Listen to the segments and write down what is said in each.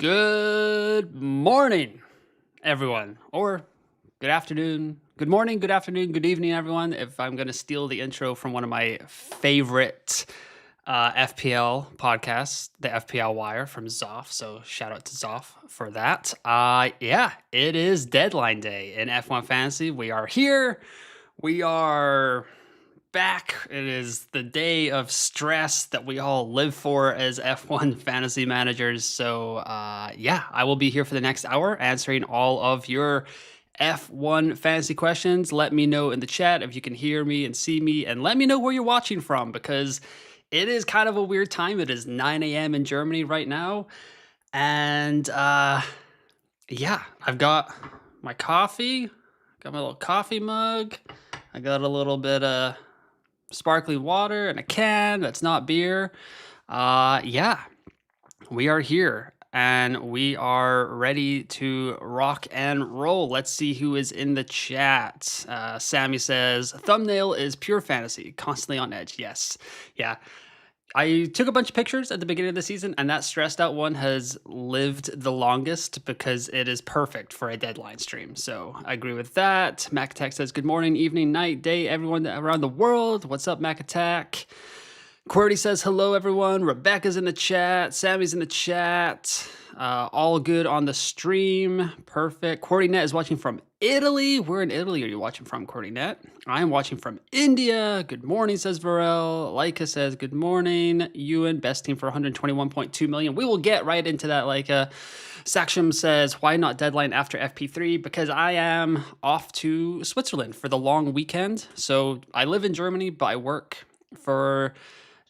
Good morning, everyone, or good afternoon, good morning, good afternoon, good evening, everyone. If I'm going to steal the intro from one of my favorite FPL podcasts, the FPL Wire from Zoff, so shout out to Zoff for that. Yeah, it is deadline day in F1 Fantasy. We are here. We are back. It is the day of stress that we all live for as F1 fantasy managers. So, yeah, I will be here for the next hour answering all of your F1 fantasy questions. Let me know in the chat if you can hear me and see me, and let me know where you're watching from because it is kind of a weird time. It is 9 a.m. in Germany right now. And yeah, I've got my coffee, got my little coffee mug. I got a little bit of sparkling water and a can that's not beer. Yeah, we are here and we are ready to rock and roll. Let's see who is in the chat. Sammy says, thumbnail is pure fantasy, constantly on edge. Yes. Yeah. I took a bunch of pictures at the beginning of the season, and that stressed out one has lived the longest because it is perfect for a deadline stream. So I agree with that. Mac Attack says, good morning, evening, night, day, everyone around the world. What's up, Mac Attack? QWERTY says, hello, everyone. Rebecca's in the chat. Sammy's in the chat. All good on the stream. Perfect. QWERTYNet is watching from Italy. Where in Italy are you watching from, QWERTYNet? I'm watching from India. Good morning, says Varel. Leica says, good morning. Ewan, best team for 121.2 million. We will get right into that, Leica. Saksham says, why not deadline after FP3? Because I am off to Switzerland for the long weekend. So I live in Germany, but I work for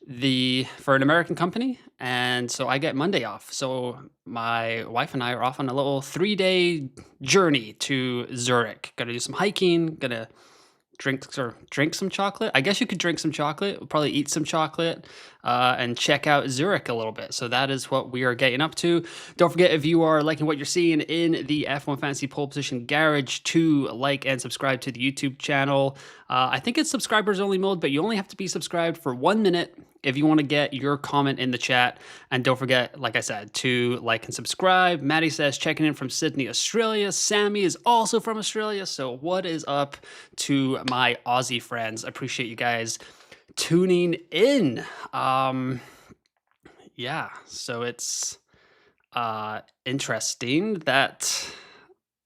an American company, and so I get Monday off. So my wife and I are off on a little 3-day journey to Zurich. Gonna do some hiking, gonna drink some chocolate. I guess you could drink some chocolate. We'll probably eat some chocolate and check out Zurich a little bit. So that is what we are getting up to. Don't forget, if you are liking what you're seeing in the F1 Fantasy Pole Position Garage, to like and subscribe to the YouTube channel. I think it's subscribers only mode, but you only have to be subscribed for 1 minute if you want to get your comment in the chat. And don't forget, like I said, to like and subscribe. Maddie says, checking in from Sydney, Australia. Sammy is also from Australia. So what is up to my Aussie friends? Appreciate you guys tuning in. Yeah, so it's interesting that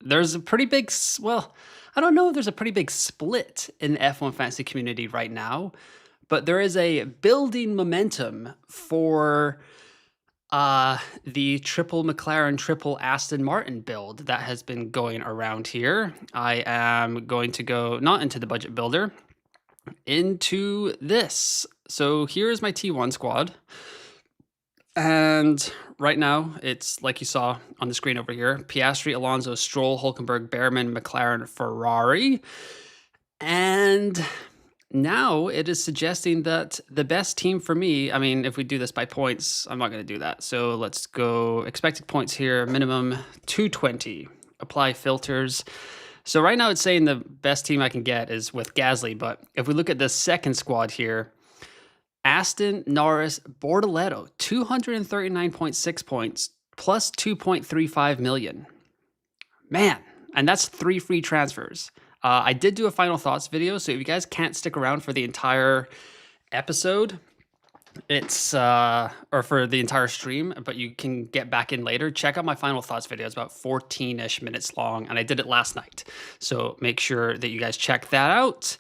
there's a pretty big, well, I don't know if there's a pretty big split in the F1 fantasy community right now, but there is a building momentum for the triple McLaren, triple Aston Martin build that has been going around here. I am going to go not into the budget builder, into this. So here's my T1 squad. And right now, it's like you saw on the screen over here, Piastri, Alonso, Stroll, Hülkenberg, Behrman, McLaren, Ferrari. And now it is suggesting that the best team for me, I mean, if we do this by points, I'm not going to do that. So let's go expected points here, minimum 220. Apply filters. So right now it's saying the best team I can get is with Gasly. But if we look at the second squad here, Aston, Norris, Bortoleto, 239.6 points, plus 2.35 million. Man, and that's 3 free transfers. I did do a final thoughts video, so if you guys can't stick around for the entire episode, it's or for the entire stream, but you can get back in later, check out my final thoughts video. It's about 14-ish minutes long, and I did it last night. So make sure that you guys check that out.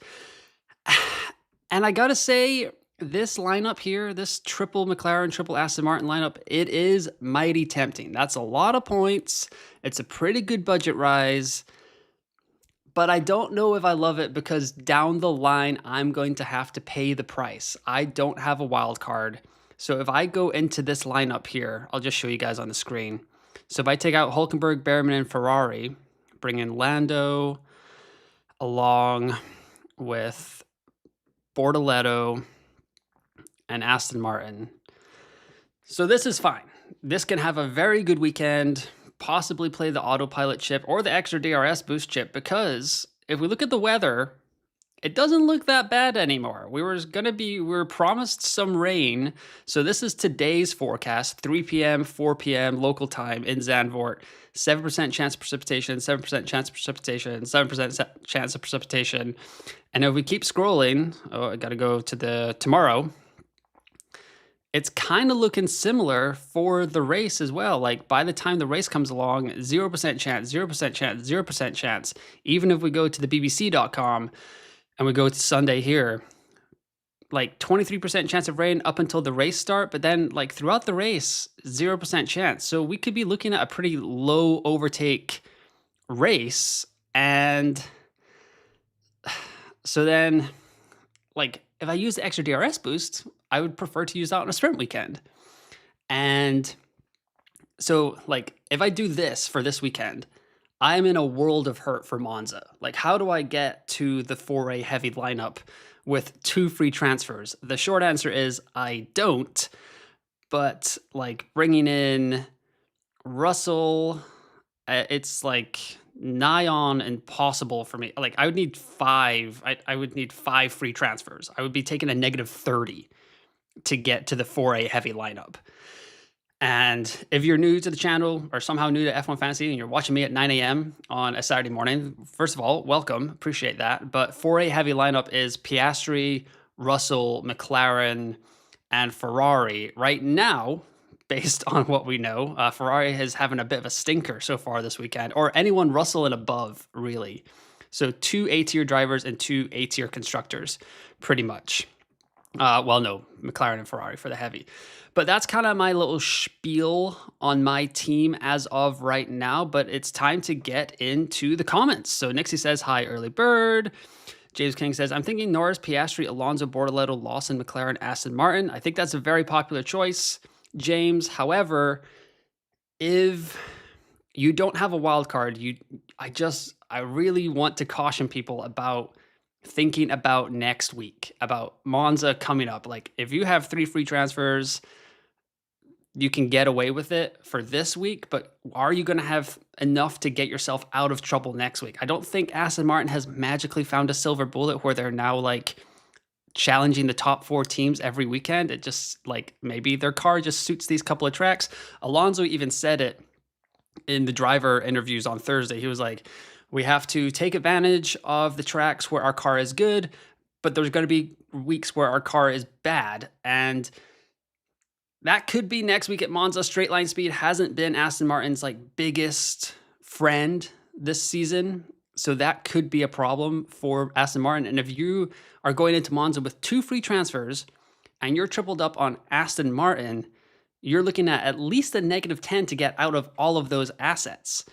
And I gotta say, this lineup here, this triple McLaren, triple Aston Martin lineup, it is mighty tempting. That's a lot of points. It's a pretty good budget rise. But I don't know if I love it because down the line, I'm going to have to pay the price. I don't have a wild card. So if I go into this lineup here, I'll just show you guys on the screen. So if I take out Hülkenberg, Behrman, and Ferrari, bring in Lando along with Bortoleto and Aston Martin. So this is fine. This can have a very good weekend. Possibly play the autopilot chip or the extra DRS boost chip, because if we look at the weather, it doesn't look that bad anymore. We were promised some rain. So this is today's forecast, 3 p.m., 4 p.m. local time in Zandvoort. 7% chance of precipitation, 7% chance of precipitation, 7% chance of precipitation. And if we keep scrolling, I got to go to the tomorrow. It's kind of looking similar for the race as well. Like by the time the race comes along, 0% chance, 0% chance, 0% chance. Even if we go to the bbc.com and we go to Sunday here, like 23% chance of rain up until the race start, but then like throughout the race, 0% chance. So we could be looking at a pretty low overtake race. And so then, like, if I use the extra DRS boost, I would prefer to use that on a sprint weekend. And so, like, if I do this for this weekend, I'm in a world of hurt for Monza. Like, how do I get to the 4A heavy lineup with 2 free transfers? The short answer is I don't. But, like, bringing in Russell, it's like nigh on impossible for me. Like I would need 5. I would need 5 free transfers. I would be taking a negative 30 to get to the 4A heavy lineup. And if you're new to the channel or somehow new to F1 Fantasy and you're watching me at 9 a.m. on a Saturday morning, first of all, welcome. Appreciate that. But 4A heavy lineup is Piastri, Russell, McLaren, and Ferrari. Right now, based on what we know, Ferrari is having a bit of a stinker so far this weekend, or anyone Russell and above, really. So 2 A-tier drivers and 2 A-tier constructors, pretty much. Well, no, McLaren and Ferrari for the heavy. But that's kind of my little spiel on my team as of right now, but it's time to get into the comments. So Nixie says, hi, early bird. James King says, I'm thinking Norris, Piastri, Alonso, Bortoleto, Lawson, McLaren, Aston Martin. I think that's a very popular choice, James. However, if you don't have a wild card, I really want to caution people about thinking about next week, about Monza coming up. Like if you have 3 free transfers, you can get away with it for this week, but are you going to have enough to get yourself out of trouble next week? I don't think Aston Martin has magically found a silver bullet where they're now like challenging the top 4 teams every weekend. It just like maybe their car just suits these couple of tracks. Alonso even said it in the driver interviews on Thursday. He was like, we have to take advantage of the tracks where our car is good, but there's going to be weeks where our car is bad. And that could be next week at Monza. Straight line speed hasn't been Aston Martin's like biggest friend this season. So that could be a problem for Aston Martin. And if you are going into Monza with 2 free transfers and you're tripled up on Aston Martin, you're looking at least a negative 10 to get out of all of those assets.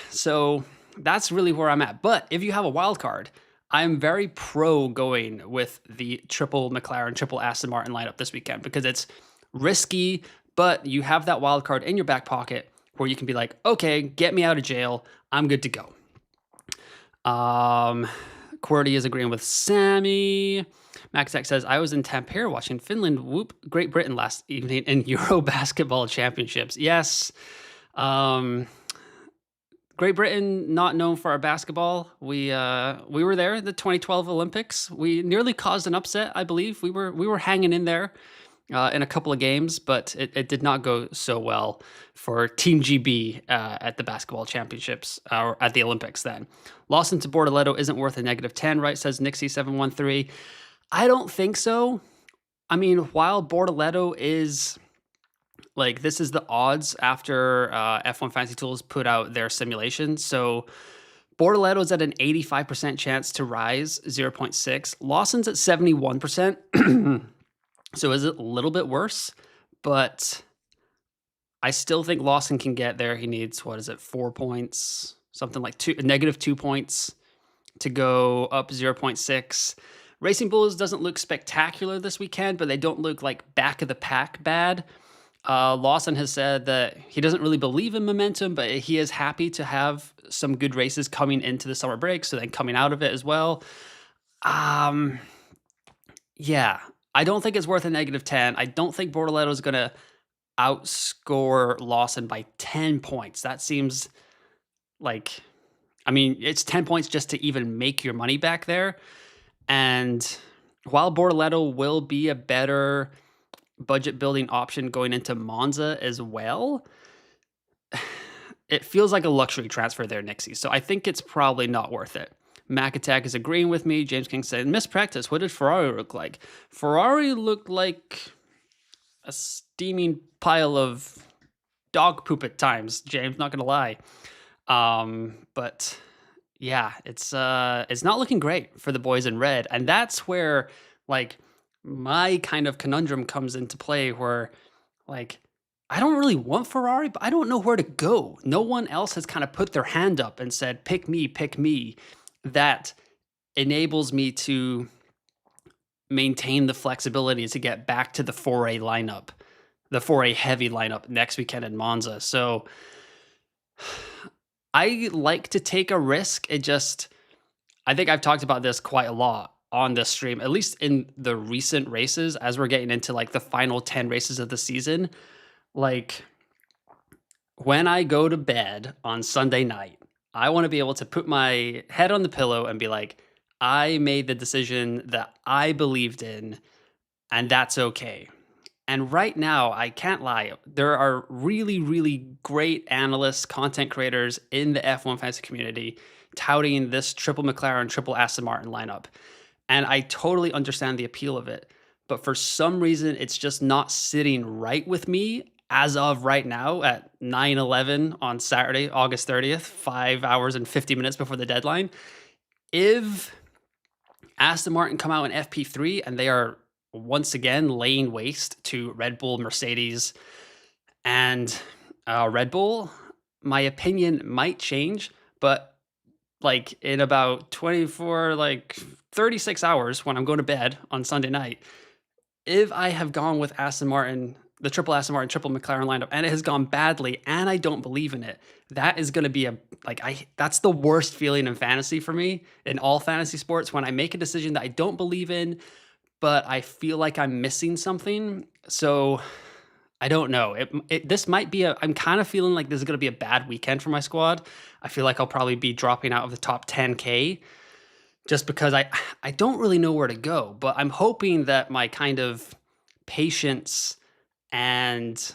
So that's really where I'm at. But if you have a wild card, I'm very pro going with the triple McLaren, triple Aston Martin lineup this weekend because it's risky, but you have that wild card in your back pocket where you can be like, okay, get me out of jail. I'm good to go. QWERTY is agreeing with Sammy. MaxX says, I was in Tampere watching Finland whoop Great Britain last evening in Euro Basketball Championships. Yes. Great Britain, not known for our basketball. We were there at the 2012 Olympics. We nearly caused an upset, I believe. We were hanging in there in a couple of games, but it did not go so well for Team GB at the basketball championships, or at the Olympics then. Lawson to Bortoleto isn't worth a negative 10, right, says Nixie713. I don't think so. I mean, while Bortoleto is, like, this is the odds after F1 Fantasy Tools put out their simulation. So Bortoleto is at an 85% chance to rise, 0.6. Lawson's at 71%. So is it a little bit worse? But I still think Lawson can get there. He needs, 4 points? Something like negative 2 points to go up 0.6. Racing Bulls doesn't look spectacular this weekend, but they don't look like back of the pack bad. Lawson has said that he doesn't really believe in momentum, but he is happy to have some good races coming into the summer break, so then coming out of it as well. Yeah, I don't think it's worth a negative 10. I don't think Bortoleto is going to outscore Lawson by 10 points. That seems like, I mean, it's 10 points just to even make your money back there. And while Bortoleto will be a better budget building option going into Monza as well, it feels like a luxury transfer there, Nixie. So I think it's probably not worth it. Mac Attack is agreeing with me. James King said, mispractice. What did Ferrari look like? Ferrari looked like a steaming pile of dog poop at times, James, not gonna lie. But yeah, it's not looking great for the boys in red. And that's where like my kind of conundrum comes into play where like I don't really want Ferrari, but I don't know where to go. No one else has kind of put their hand up and said, pick me, pick me. That enables me to maintain the flexibility to get back to the 4A lineup, the 4A heavy lineup next weekend in Monza. So I like to take a risk. I think I've talked about this quite a lot on this stream, at least in the recent races, as we're getting into like the final 10 races of the season. Like when I go to bed on Sunday night, I want to be able to put my head on the pillow and be like, I made the decision that I believed in, and that's okay. And right now, I can't lie, there are really, really great analysts, content creators in the F1 fantasy community touting this triple McLaren, triple Aston Martin lineup. And I totally understand the appeal of it. But for some reason, it's just not sitting right with me as of right now at 9:11 on Saturday, August 30th, 5 hours and 50 minutes before the deadline. If Aston Martin come out in FP3 and they are once again laying waste to Red Bull, Mercedes, and Red Bull, my opinion might change, but like in about 24, like 36 hours when I'm going to bed on Sunday night, if I have gone with Aston Martin, the triple Aston Martin, triple McLaren lineup, and it has gone badly and I don't believe in it, that is going to be that's the worst feeling in fantasy for me, in all fantasy sports, when I make a decision that I don't believe in, but I feel like I'm missing something. So I don't know. This might be I'm kind of feeling like this is going to be a bad weekend for my squad. I feel like I'll probably be dropping out of the top 10K just because I don't really know where to go. But I'm hoping that my kind of patience and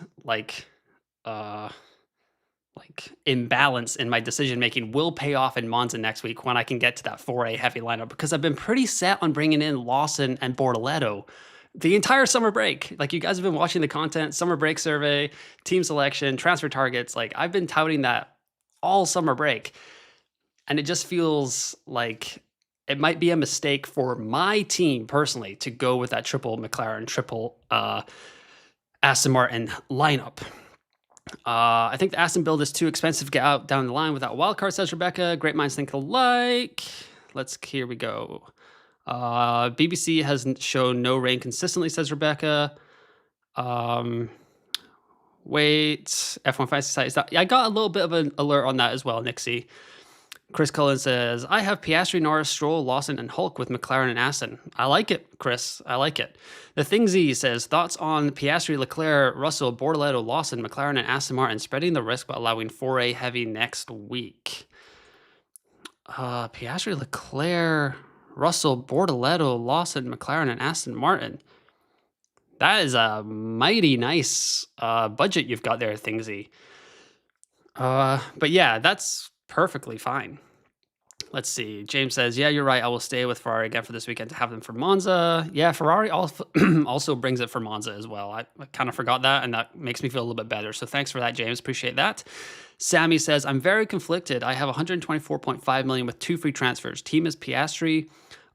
imbalance in my decision making will pay off in Monza next week when I can get to that 4A heavy lineup, because I've been pretty set on bringing in Lawson and Bortoleto the entire summer break. Like, you guys have been watching the content, summer break survey, team selection, transfer targets. Like, I've been touting that all summer break, and it just feels like it might be a mistake for my team personally to go with that triple McLaren, triple Aston Martin lineup. I think the Aston build is too expensive to get out down the line without wildcard, says Rebecca. Great minds think alike. Here we go. BBC has shown no rain consistently, says Rebecca. Wait, F1 Fantasy Site. I got a little bit of an alert on that as well, Nixie. Chris Cullen says, I have Piastri, Norris, Stroll, Lawson, and Hulk with McLaren and Aston. I like it, Chris. I like it. The Thing Z says, thoughts on Piastri, Leclerc, Russell, Bortoleto, Lawson, McLaren, and Aston Martin spreading the risk but allowing 4A heavy next week. Piastri, Leclerc, Russell, Bortoleto, Lawson, McLaren, and Aston Martin. That is a mighty nice budget you've got there, Thingsy. But yeah, that's perfectly fine. Let's see. James says, yeah, you're right. I will stay with Ferrari again for this weekend to have them for Monza. Yeah, Ferrari also brings it for Monza as well. I kind of forgot that, and that makes me feel a little bit better. So thanks for that, James. Appreciate that. Sammy says, I'm very conflicted. I have 124.5 million with 2 free transfers. Team is Piastri,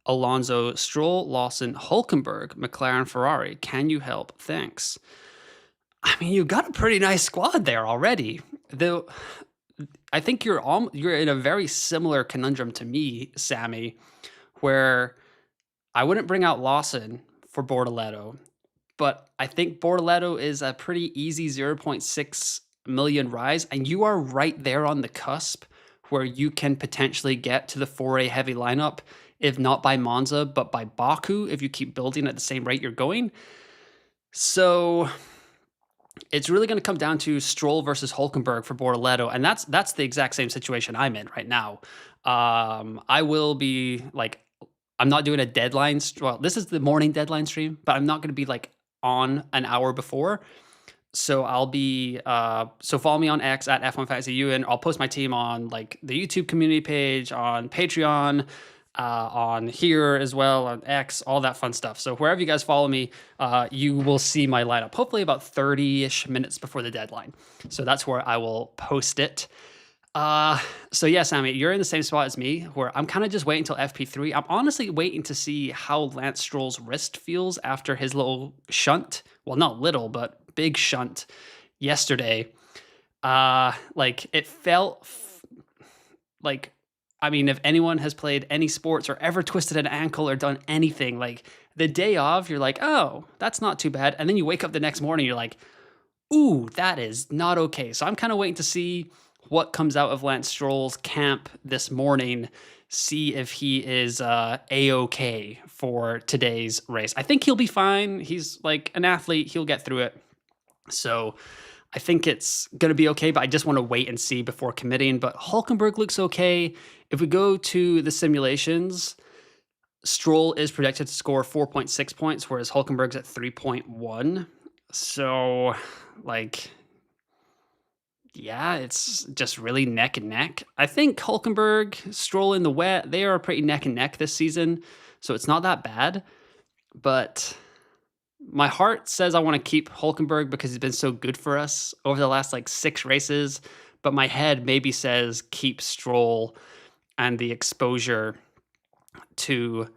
Alonso, Stroll, Lawson, Hulkenberg, McLaren, Ferrari. Can you help? Thanks. I mean, you've got a pretty nice squad there already. Though I think you're in a very similar conundrum to me, Sammy, where I wouldn't bring out Lawson for Bortoleto, but I think Bortoleto is a pretty easy 0.6 million rise, and you are right there on the cusp where you can potentially get to the 4A heavy lineup, if not by Monza, but by Baku, if you keep building at the same rate you're going. So it's really going to come down to Stroll versus Hulkenberg for Bortoleto, and that's the exact same situation I'm in right now. I will be I'm not doing a deadline. Well, this is the morning deadline stream, but I'm not going to be like on an hour before. So I'll be so follow me on X at F1FantasyU, and I'll post my team on like the YouTube community page, on Patreon, on here as well, on X, all that fun stuff. So wherever you guys follow me, you will see my lineup, hopefully about 30-ish minutes before the deadline. So that's where I will post it. So yeah, Sammy, you're in the same spot as me, where I'm kind of just waiting until FP3. I'm honestly waiting to see how Lance Stroll's wrist feels after his little shunt. Well, not little, but big shunt yesterday. Like it felt like, I mean, if anyone has played any sports or ever twisted an ankle or done anything, like the day of, you're like, oh, that's not too bad. And then you wake up the next morning, you're like, ooh, that is not okay. So I'm kind of waiting to see what comes out of Lance Stroll's camp this morning, see if he is A-okay for today's race. I think he'll be fine. He's like an athlete. He'll get through it. So I think it's going to be okay, but I just want to wait and see before committing. But Hülkenberg looks okay. If we go to the simulations, Stroll is projected to score 4.6 points, whereas Hülkenberg's at 3.1. So, like, yeah, it's just really neck and neck. I think Hülkenberg, Stroll in the wet, they are pretty neck and neck this season, so it's not that bad. But my heart says I want to keep Hülkenberg because he's been so good for us over the last like 6 races. But my head maybe says keep Stroll and the exposure to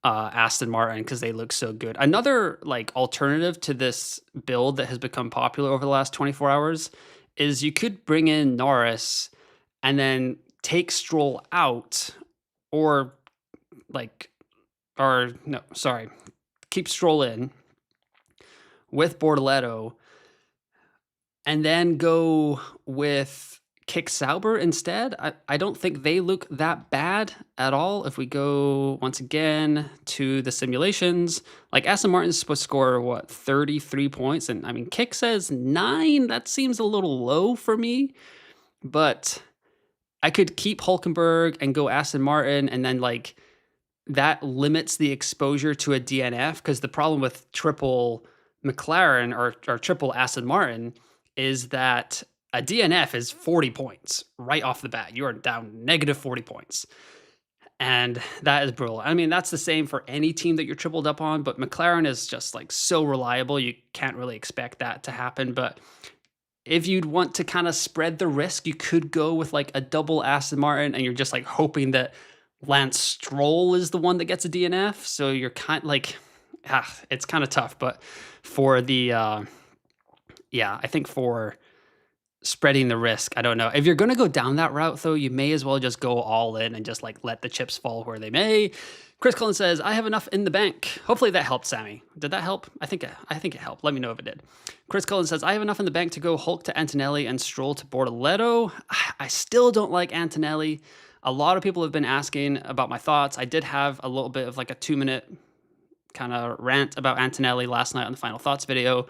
Aston Martin because they look so good. Another like alternative to this build that has become popular over the last 24 hours is you could bring in Norris and then take Stroll out, or keep Stroll in with Bortoleto and then go with Kick Sauber instead. I don't think they look that bad at all. If we go once again to the simulations, like Aston Martin's supposed to score 33 points, and I mean Kick says 9. That seems a little low for me, but I could keep Hülkenberg and go Aston Martin, and then like that limits the exposure to a DNF, because the problem with triple McLaren or triple Aston Martin is that a DNF is 40 points right off the bat. You are down negative 40 points. And that is brutal. I mean, that's the same for any team that you're tripled up on, but McLaren is just like so reliable. You can't really expect that to happen. But if you'd want to kind of spread the risk, you could go with like a double Aston Martin, and you're just like hoping that Lance Stroll is the one that gets a DNF. So you're kind of like, it's kind of tough. But for the, I think for spreading the risk, I don't know. If you're going to go down that route, though, you may as well just go all in and just like let the chips fall where they may. Chris Cullen says, I have enough in the bank. Hopefully that helped, Sammy. Did that help? I think it helped. Let me know if it did. Chris Cullen says, I have enough in the bank to go Hulk to Antonelli and Stroll to Bortoleto. I still don't like Antonelli. A lot of people have been asking about my thoughts. I did have a little bit of like a 2-minute kind of rant about Antonelli last night on the Final Thoughts video.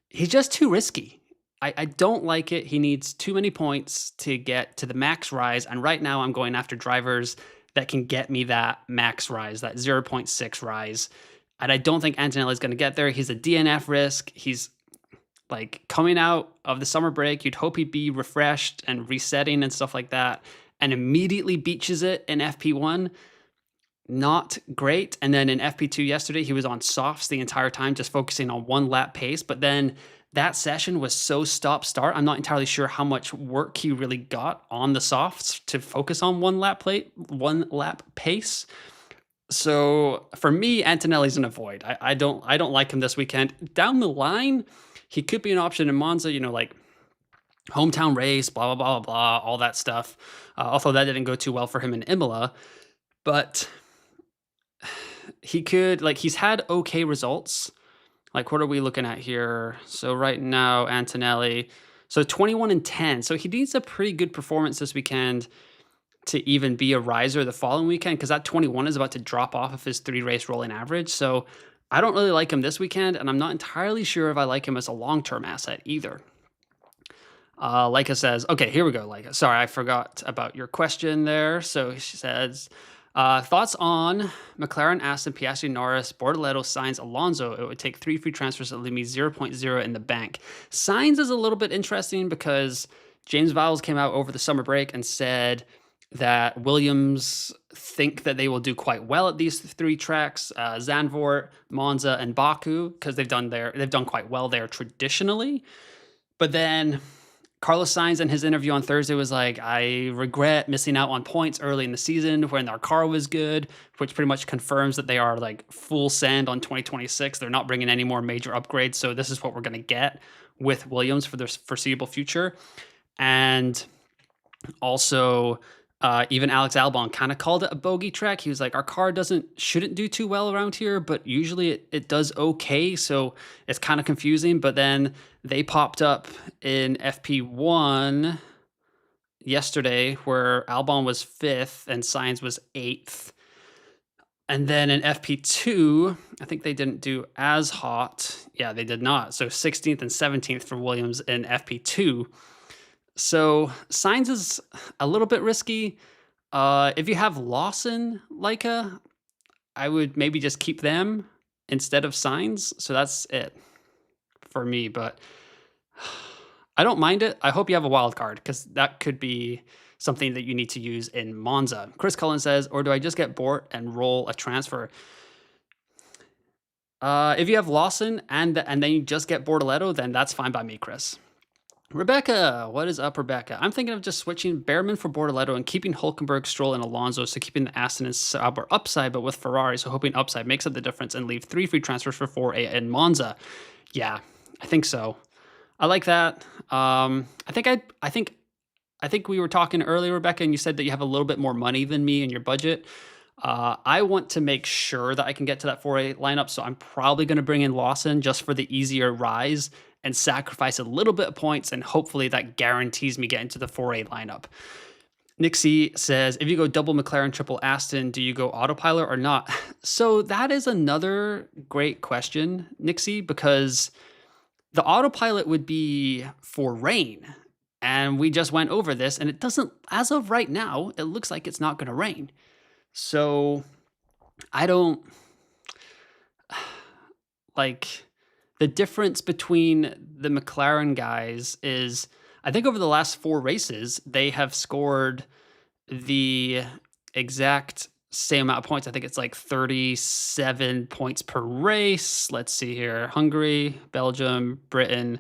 He's just too risky. I don't like it. He needs too many points to get to the max rise. And right now I'm going after drivers that can get me that max rise, that 0.6 rise. And I don't think Antonelli is going to get there. He's a DNF risk. He's like coming out of the summer break. You'd hope he'd be refreshed and resetting and stuff like that, and immediately beaches it in FP1. Not great. And then in FP2 yesterday, he was on softs the entire time, just focusing on 1 lap pace. But then that session was so stop-start. I'm not entirely sure how much work he really got on the softs to focus on 1 lap pace. So for me, Antonelli's an avoid. I don't like him this weekend. Down the line, he could be an option in Monza, like hometown race, blah, blah, blah, blah, all that stuff. Although that didn't go too well for him in Imola. But he could, he's had okay results. Like, what are we looking at here? So right now, Antonelli, so 21-10. So he needs a pretty good performance this weekend to even be a riser the following weekend, because that 21 is about to drop off of his 3-race rolling average. So I don't really like him this weekend, and I'm not entirely sure if I like him as a long-term asset either. Leica says, okay, here we go, Leica. Sorry, I forgot about your question there. So she says, Thoughts on McLaren, Aston, Piastri, Norris, Bortoleto, Sainz, Alonso? It would take 3 free transfers that leave me 0.0 in the bank. Sainz is a little bit interesting because James Vowles came out over the summer break and said that Williams think that they will do quite well at these 3 tracks, Zandvoort, Monza, and Baku, because they've done quite well there traditionally. But then Carlos Sainz in his interview on Thursday was like, I regret missing out on points early in the season when our car was good, which pretty much confirms that they are like full send on 2026. They're not bringing any more major upgrades. So this is what we're going to get with Williams for the foreseeable future. And also, even Alex Albon kind of called it a bogey track. He was like, our car shouldn't do too well around here, but usually it does okay. So it's kind of confusing. But then they popped up in FP1 yesterday where Albon was 5th and Sainz was 8th. And then in FP2, I think they didn't do as hot. Yeah, they did not. So 16th and 17th for Williams in FP2. So Sainz is a little bit risky. If you have Lawson, Leica, I would maybe just keep them instead of Sainz. So that's it for me. But I don't mind it. I hope you have a wild card because that could be something that you need to use in Monza. Chris Cullen says, or do I just get Bort and roll a transfer? If you have Lawson and then you just get Bortoleto, then that's fine by me, Chris. Rebecca, what is up, Rebecca? I'm thinking of just switching Behrman for Bortoleto and keeping Hülkenberg, Stroll, and Alonso, so keeping the Aston and Sauber upside, but with Ferrari, so hoping upside makes up the difference and leave 3 free transfers for 4A in Monza. Yeah, I think so. I like that. I think we were talking earlier, Rebecca, and you said that you have a little bit more money than me in your budget. I want to make sure that I can get to that 4A lineup, so I'm probably going to bring in Lawson just for the easier rise and sacrifice a little bit of points, and hopefully that guarantees me getting to the 4A lineup. Nixie says, if you go double McLaren, triple Aston, do you go autopilot or not? So that is another great question, Nixie, because the autopilot would be for rain. And we just went over this, and it doesn't, as of right now, it looks like it's not going to rain. So I don't, like, the difference between the McLaren guys is, I think over the last 4 races, they have scored the exact same amount of points. I think it's like 37 points per race. Let's see here. Hungary, Belgium, Britain,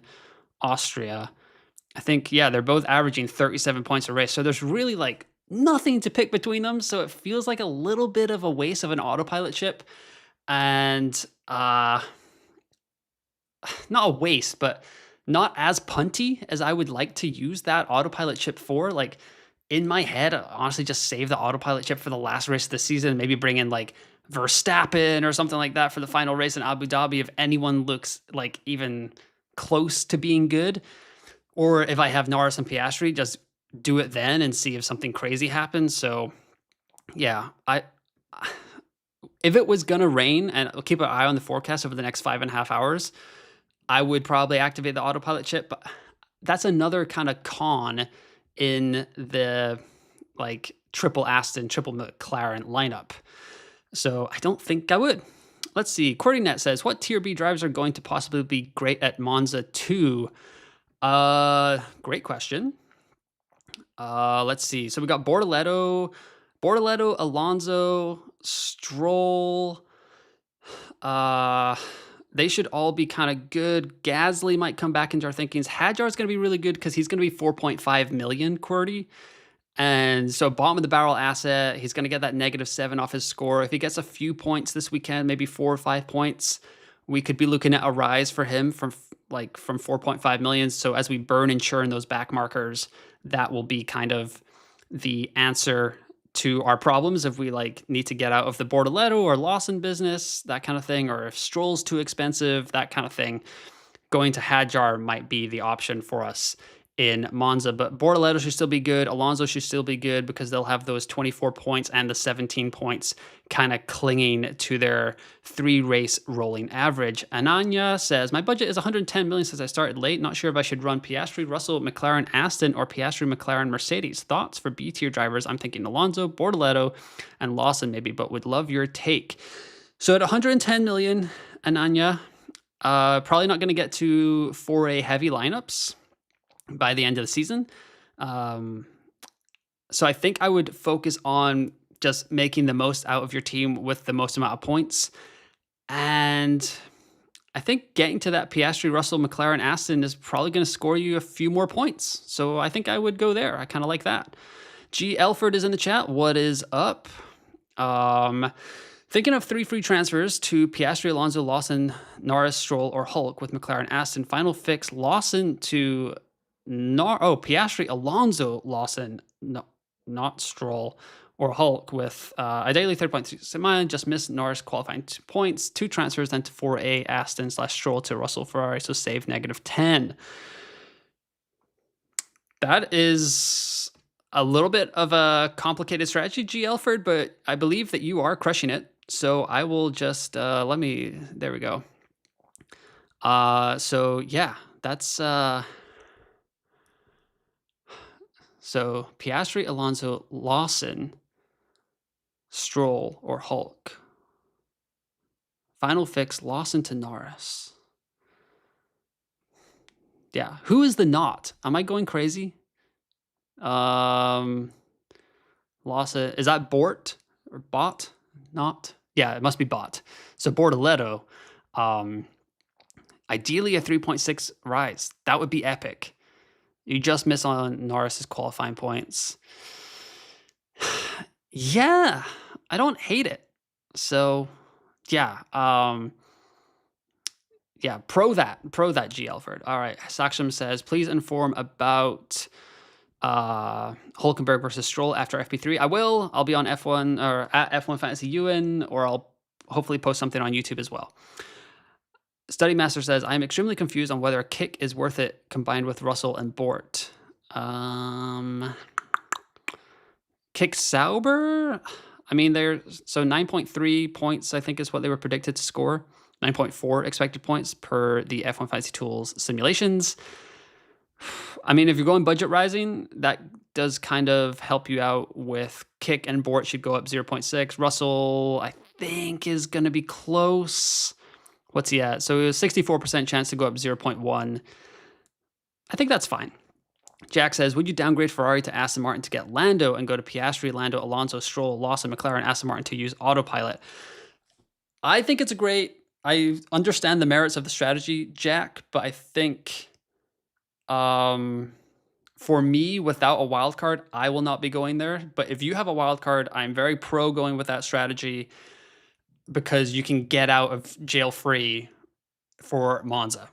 Austria. I think, yeah, they're both averaging 37 points a race. So there's really like nothing to pick between them. So it feels like a little bit of a waste of an autopilot chip. And not a waste, but not as punty as I would like to use that autopilot chip for. Like in my head, honestly, just save the autopilot chip for the last race of the season and maybe bring in like Verstappen or something like that for the final race in Abu Dhabi if anyone looks like even close to being good. Or if I have Norris and Piastri, just do it then and see if something crazy happens. So yeah, if it was going to rain, and I'll keep an eye on the forecast over the next 5.5 hours, I would probably activate the autopilot chip, but that's another kind of con in the like triple Aston, triple McLaren lineup. So I don't think I would. Let's see. QWERTYNet says, what Tier B drivers are going to possibly be great at Monza 2? Great question. Let's see. So we got Bortoleto, Alonso, Stroll, they should all be kind of good. Gasly might come back into our thinkings. Hadjar's going to be really good because he's going to be 4.5 million, QWERTY. And so bottom of the barrel asset, he's going to get that -7 off his score. If he gets a few points this weekend, maybe 4 or 5 points, we could be looking at a rise for him from 4.5 million. So as we burn and churn those back markers, that will be kind of the answer to our problems if we like need to get out of the Bortoleto or Lawson business, that kind of thing, or if Stroll's too expensive, that kind of thing. Going to Hadjar might be the option for us in Monza, but Bortoleto should still be good. Alonso should still be good because they'll have those 24 points and the 17 points kind of clinging to their 3-race rolling average. Ananya says, my budget is 110 million since I started late. Not sure if I should run Piastri, Russell, McLaren, Aston, or Piastri, McLaren, Mercedes. Thoughts for B-tier drivers? I'm thinking Alonso, Bortoleto, and Lawson maybe, but would love your take. So at 110 million, Ananya, probably not going to get to 4A heavy lineups by the end of the season. So I think I would focus on just making the most out of your team with the most amount of points. And I think getting to that Piastri, Russell, McLaren, Aston is probably going to score you a few more points. So I think I would go there. I kind of like that. G. Elford is in the chat. What is up? Thinking of 3 free transfers to Piastri, Alonso, Lawson, Norris, Stroll, or Hulk with McLaren, Aston. Final fix, Lawson to Piastri, Alonso, Lawson, no, not Stroll or Hulk with a daily 3.3 just missed Norris qualifying 2 points, 2 transfers then to 4A Aston / Stroll to Russell, Ferrari, so save -10. That is a little bit of a complicated strategy, G. Elford, but I believe that you are crushing it. So I will just, there we go. So yeah, that's, so Piastri, Alonso, Lawson, Stroll, or Hulk. Final fix, Lawson to Norris. Yeah, who is the not? Am I going crazy? Lawson, is that Bort or Bot? Not? Yeah, it must be Bot. So Bortoleto, ideally a 3.6 rise. That would be epic. You just miss on Norris's qualifying points. Yeah, I don't hate it. So, yeah, yeah, pro that, G. Elford. All right, Saksham says, please inform about Hulkenberg versus Stroll after FP3. I will. I'll be on F1 or at F1 Fantasy Ewan, or I'll hopefully post something on YouTube as well. Study Master says, I am extremely confused on whether a kick is worth it combined with Russell and Bort. Kick Sauber? I mean, so 9.3 points, I think, is what they were predicted to score. 9.4 expected points per the F1 Fantasy Tools simulations. I mean, if you're going budget rising, that does kind of help you out with Kick, and Bort should go up 0.6. Russell, I think, is going to be close. What's he at? So a 64% chance to go up 0.1. I think that's fine. Jack says, would you downgrade Ferrari to Aston Martin to get Lando and go to Piastri, Lando, Alonso, Stroll, Lawson, McLaren, Aston Martin to use autopilot? I think it's I understand the merits of the strategy, Jack, but I think for me, without a wild card, I will not be going there. But if you have a wild card, I'm very pro going with that strategy because you can get out of jail free for Monza.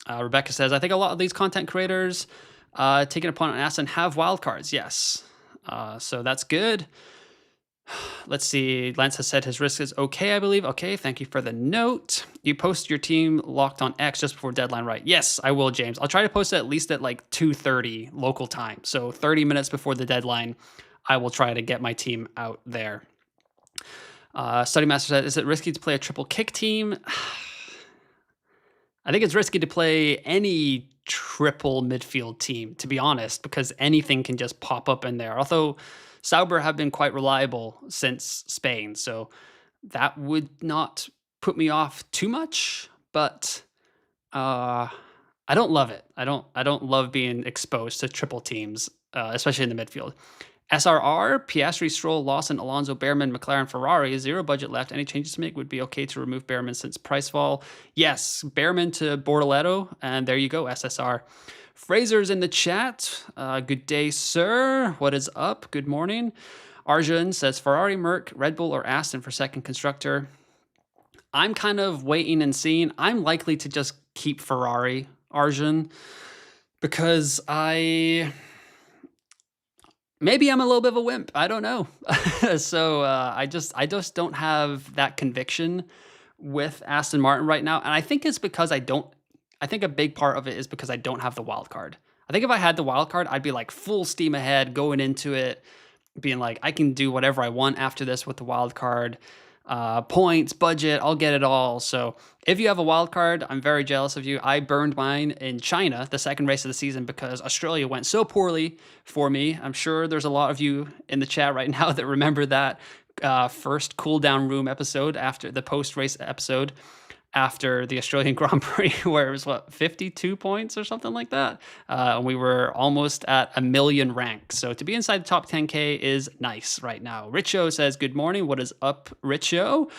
Rebecca says, I think a lot of these content creators taking a punt on Aston have wildcards. Yes. So that's good. Let's see. Lance has said his risk is okay, I believe. Okay, thank you for the note. You post your team locked on X just before deadline, right? Yes, I will, James. I'll try to post it at least at like 2:30 local time. So 30 minutes before the deadline, I will try to get my team out there. Study Master said, is it risky to play a triple kick team? I think it's risky to play any triple midfield team, to be honest, because anything can just pop up in there. Although Sauber have been quite reliable since Spain, so that would not put me off too much, but I don't love it. I don't love being exposed to triple teams, especially in the midfield. SRR, Piastri, Stroll, Lawson, Alonso, Behrman, McLaren, Ferrari, 0 budget left. Any changes to make? Would be okay to remove Behrman since price fall. Yes, Behrman to Bortoleto, and there you go, SSR. Fraser's in the chat. Good day, sir. What is up? Good morning. Arjun says, Ferrari, Merc, Red Bull, or Aston for second constructor. I'm kind of waiting and seeing. I'm likely to just keep Ferrari, Arjun, because maybe I'm a little bit of a wimp. I don't know. So I just don't have that conviction with Aston Martin right now. And I think it's because I think a big part of it is because I don't have the wild card. I think if I had the wild card, I'd be like full steam ahead going into it, being like, I can do whatever I want after this with the wild card. Points, budget, I'll get it all. So if you have a wild card, I'm very jealous of you. I burned mine in China, the second race of the season, because Australia went so poorly for me. I'm sure there's a lot of you in the chat right now that remember that first cool down room episode after the post race episode after the Australian Grand Prix, where it was 52 points or something like that. We were almost at 1 million ranks. So to be inside the top 10K is nice right now. Richo says, good morning. What is up, Richo?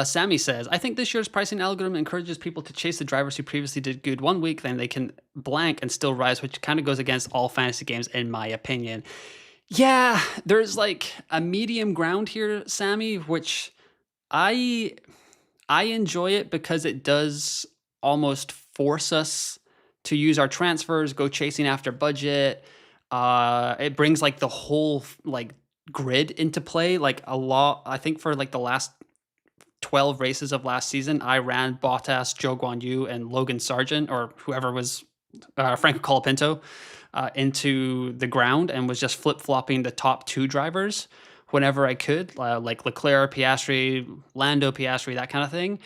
Sammy says, I think this year's pricing algorithm encourages people to chase the drivers who previously did good 1 week, then they can blank and still rise, which kind of goes against all fantasy games, in my opinion. Yeah, there's like a medium ground here, Sammy, which I enjoy it because it does almost force us to use our transfers, go chasing after budget. It brings like the whole like grid into play. Like a lot, I think for like the last 12 races of last season, I ran Bottas, Zhou Guanyu, and Logan Sargent, or whoever was Franco Colapinto, into the ground and was just flip-flopping the top 2 drivers whenever I could, like Leclerc, Piastri, Lando, Piastri, that kind of thing.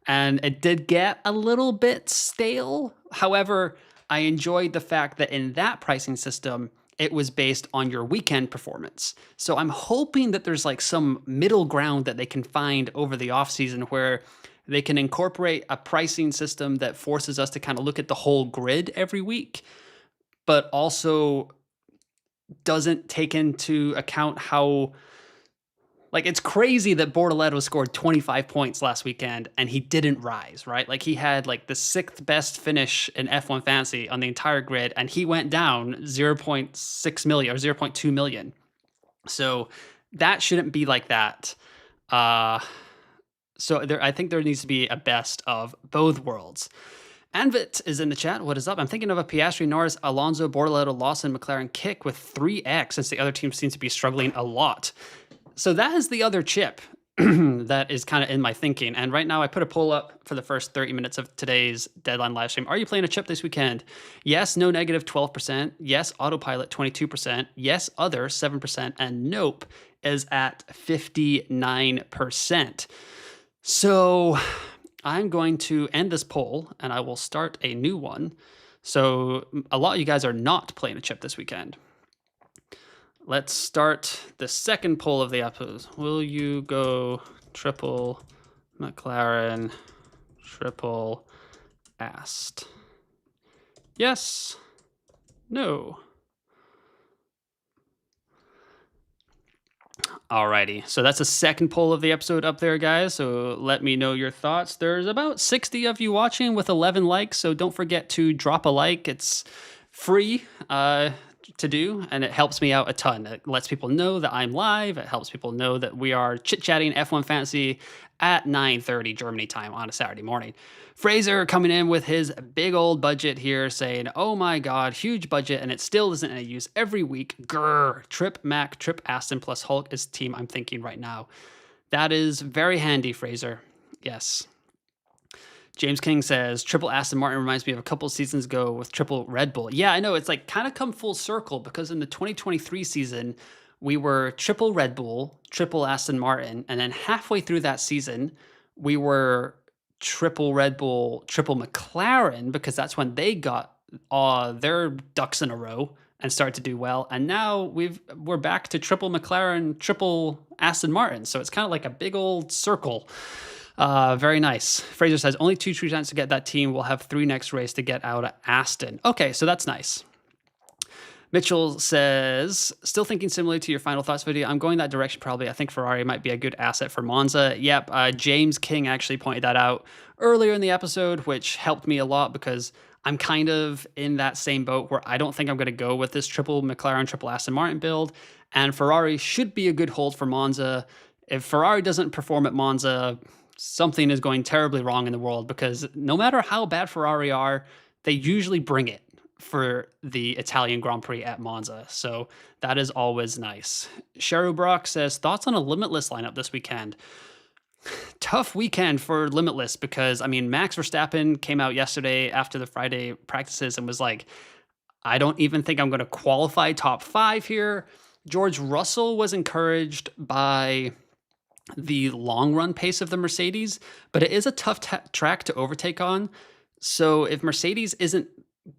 And it did get a little bit stale. However, I enjoyed the fact that in that pricing system, it was based on your weekend performance. So I'm hoping that there's like some middle ground that they can find over the offseason where they can incorporate a pricing system that forces us to kind of look at the whole grid every week, but also doesn't take into account how, like, it's crazy that Bortoleto scored 25 points last weekend and he didn't rise, right? Like, he had like the 6th best finish in F1 Fantasy on the entire grid, and he went down 0.6 million or 0.2 million. So that shouldn't be like that. I think there needs to be a best of both worlds. Anvit is in the chat. What is up? I'm thinking of a Piastri, Norris, Alonso, Bortoleto, Lawson, McLaren kick with 3x, since the other team seems to be struggling a lot. So that is the other chip that is kind of in my thinking. And right now I put a poll up for the first 30 minutes of today's deadline live stream. Are you playing a chip this weekend? Yes, no, negative 12%. Yes, autopilot 22%. Yes, other 7%. And nope is at 59%. So I'm going to end this poll and I will start a new one. So a lot of you guys are not playing a chip this weekend. Let's start the second poll of the episode. Will you go triple McLaren, triple Ast? Yes. No. Alrighty, so that's the second poll of the episode up there, guys. So let me know your thoughts. There's about 60 of you watching with 11 likes, so don't forget to drop a like. It's free to do, and it helps me out a ton. It lets people know that I'm live. It helps people know that we are chit-chatting F1 Fantasy at 9:30 Germany time on a Saturday morning. Fraser coming in with his big old budget here, saying, oh my god, huge budget, and it still isn't in use every week. Grr. Trip Mac, Trip Aston plus Hulk is the team I'm thinking right now. That is very handy, Fraser. Yes. James King says, triple Aston Martin reminds me of a couple seasons ago with triple Red Bull. Yeah, I know. It's like kind of come full circle, because in the 2023 season, we were triple Red Bull, triple Aston Martin, and then halfway through that season, we were triple Red Bull, triple McLaren, because that's when they got their ducks in a row and started to do well. And now we're back to triple McLaren, triple Aston Martin. So it's kind of like a big old circle. Very nice. Fraser says, only 2 true chances to get that team. We'll have 3 next race to get out of Aston. Okay, so that's nice. Mitchell says, still thinking similarly to your final thoughts video. I'm going that direction probably. I think Ferrari might be a good asset for Monza. Yep, James King actually pointed that out earlier in the episode, which helped me a lot, because I'm kind of in that same boat where I don't think I'm going to go with this triple McLaren, triple Aston Martin build. And Ferrari should be a good hold for Monza. If Ferrari doesn't perform at Monza, something is going terribly wrong in the world, because no matter how bad Ferrari are, they usually bring it for the Italian Grand Prix at Monza. So that is always nice. Sheru Brock says, thoughts on a limitless lineup this weekend? Tough weekend for Limitless because, I mean, Max Verstappen came out yesterday after the Friday practices and was like, I don't even think I'm going to qualify top 5 here. George Russell was encouraged by the long run pace of the Mercedes, but it is a tough track to overtake on. So if Mercedes isn't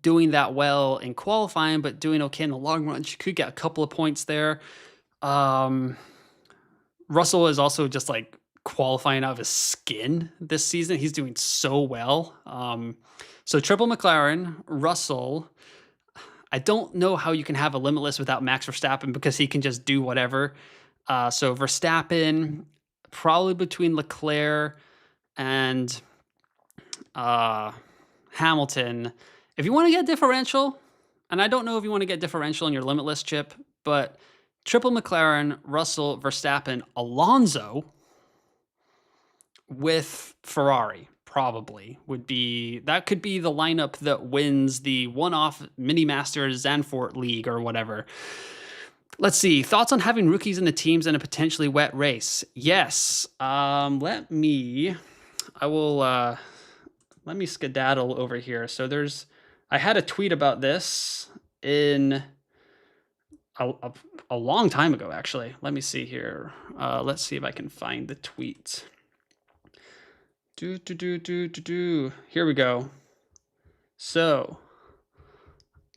doing that well in qualifying, but doing okay in the long run, she could get a couple of points there. Russell is also just like qualifying out of his skin this season. He's doing so well. So triple McLaren, Russell. I don't know how you can have a Limitless without Max Verstappen because he can just do whatever. So Verstappen, probably between Leclerc and Hamilton. If you want to get differential, and I don't know if you want to get differential in your Limitless chip, but triple McLaren, Russell, Verstappen, Alonso with Ferrari probably would be, that could be the lineup that wins the one-off Mini Masters Zandvoort League or whatever. Let's see. Thoughts on having rookies in the teams in a potentially wet race? Yes. Let me skedaddle over here. So I had a tweet about this in a long time ago, actually. Let me see here. Let's see if I can find the tweet. Here we go. So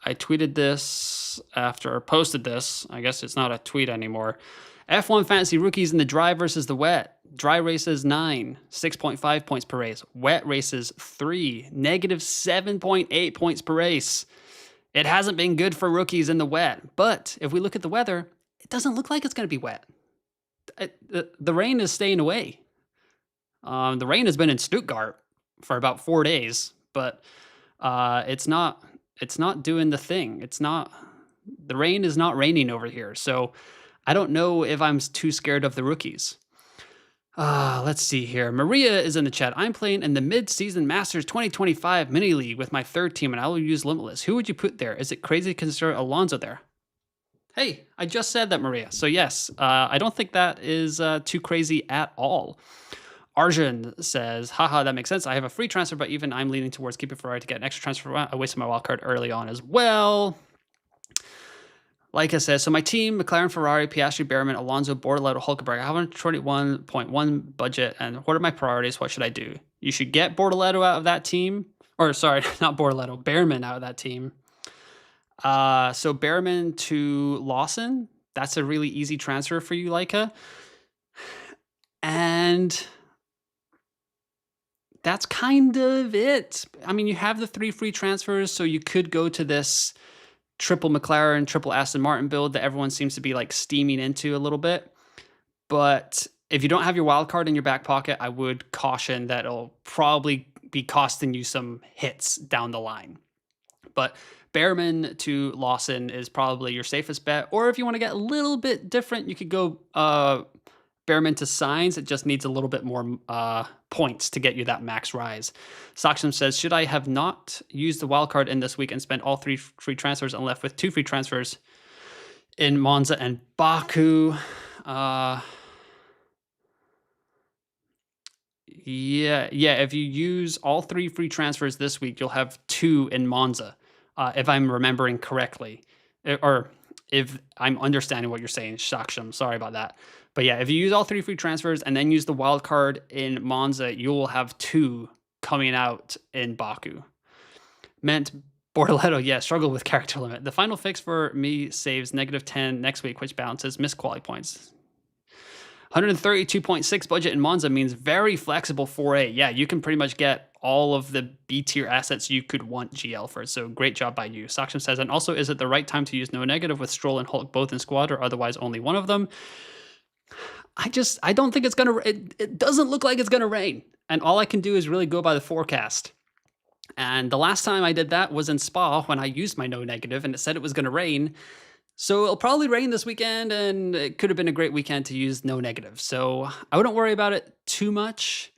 I tweeted this posted this. I guess it's not a tweet anymore. F1 fantasy rookies in the dry versus the wet. Dry races 9, 6.5 points per race. Wet races 3, negative 7.8 points per race. It hasn't been good for rookies in the wet, but if we look at the weather, it doesn't look like it's going to be wet. The rain is staying away. The rain has been in Stuttgart for about 4 days, but it's not doing the thing. The rain is not raining over here. So I don't know if I'm too scared of the rookies. Let's see here. Maria is in the chat. I'm playing in the Mid-Season Masters 2025 Mini League with my third team, and I will use Limitless. Who would you put there? Is it crazy to consider Alonso there? Hey, I just said that, Maria. So yes, I don't think that is too crazy at all. Arjun says, haha, that makes sense. I have a free transfer, but even I'm leaning towards keeping Ferrari to get an extra transfer. I wasted my wild card early on as well. Like I said, so my team, McLaren, Ferrari, Piastri, Behrman, Alonso, Bortoleto, Hulkenberg. I have a 21.1 budget, and what are my priorities? What should I do? You should get Bortoleto out of that team. Or sorry, not Bortoleto, Behrman out of that team. So Behrman to Lawson. That's a really easy transfer for you, Leica. And that's kind of it. I mean, you have the 3 free transfers, so you could go to this triple McLaren, triple Aston Martin build that everyone seems to be like steaming into a little bit. But if you don't have your wild card in your back pocket, I would caution that it'll probably be costing you some hits down the line. But Behrman to Lawson is probably your safest bet. Or if you want to get a little bit different, you could go Behrman to Sainz. It just needs a little bit more points to get you that max rise. Saksam says, should I have not used the wildcard in this week and spent all 3 free transfers and left with 2 free transfers in Monza and Baku? Yeah. If you use all 3 free transfers this week, you'll have 2 in Monza, if I'm remembering correctly. Or if I'm understanding what you're saying, Saksham. Sorry about that. But yeah, if you use all 3 free transfers and then use the wild card in Monza, you will have 2 coming out in Baku. Meant Bortoleto, yeah, struggled with character limit. The final fix for me saves -10 next week, which balances missed quality points. 132.6 budget in Monza means very flexible 4A. Yeah, you can pretty much get all of the B tier assets you could want GL for. So great job by you. Saksham says, and also, is it the right time to use no negative with Stroll and Hulk both in squad, or otherwise only one of them? I don't think it's going to, it doesn't look like it's going to rain. And all I can do is really go by the forecast. And the last time I did that was in Spa when I used my no negative and it said it was going to rain. So it'll probably rain this weekend, and it could have been a great weekend to use no negative. So I wouldn't worry about it too much.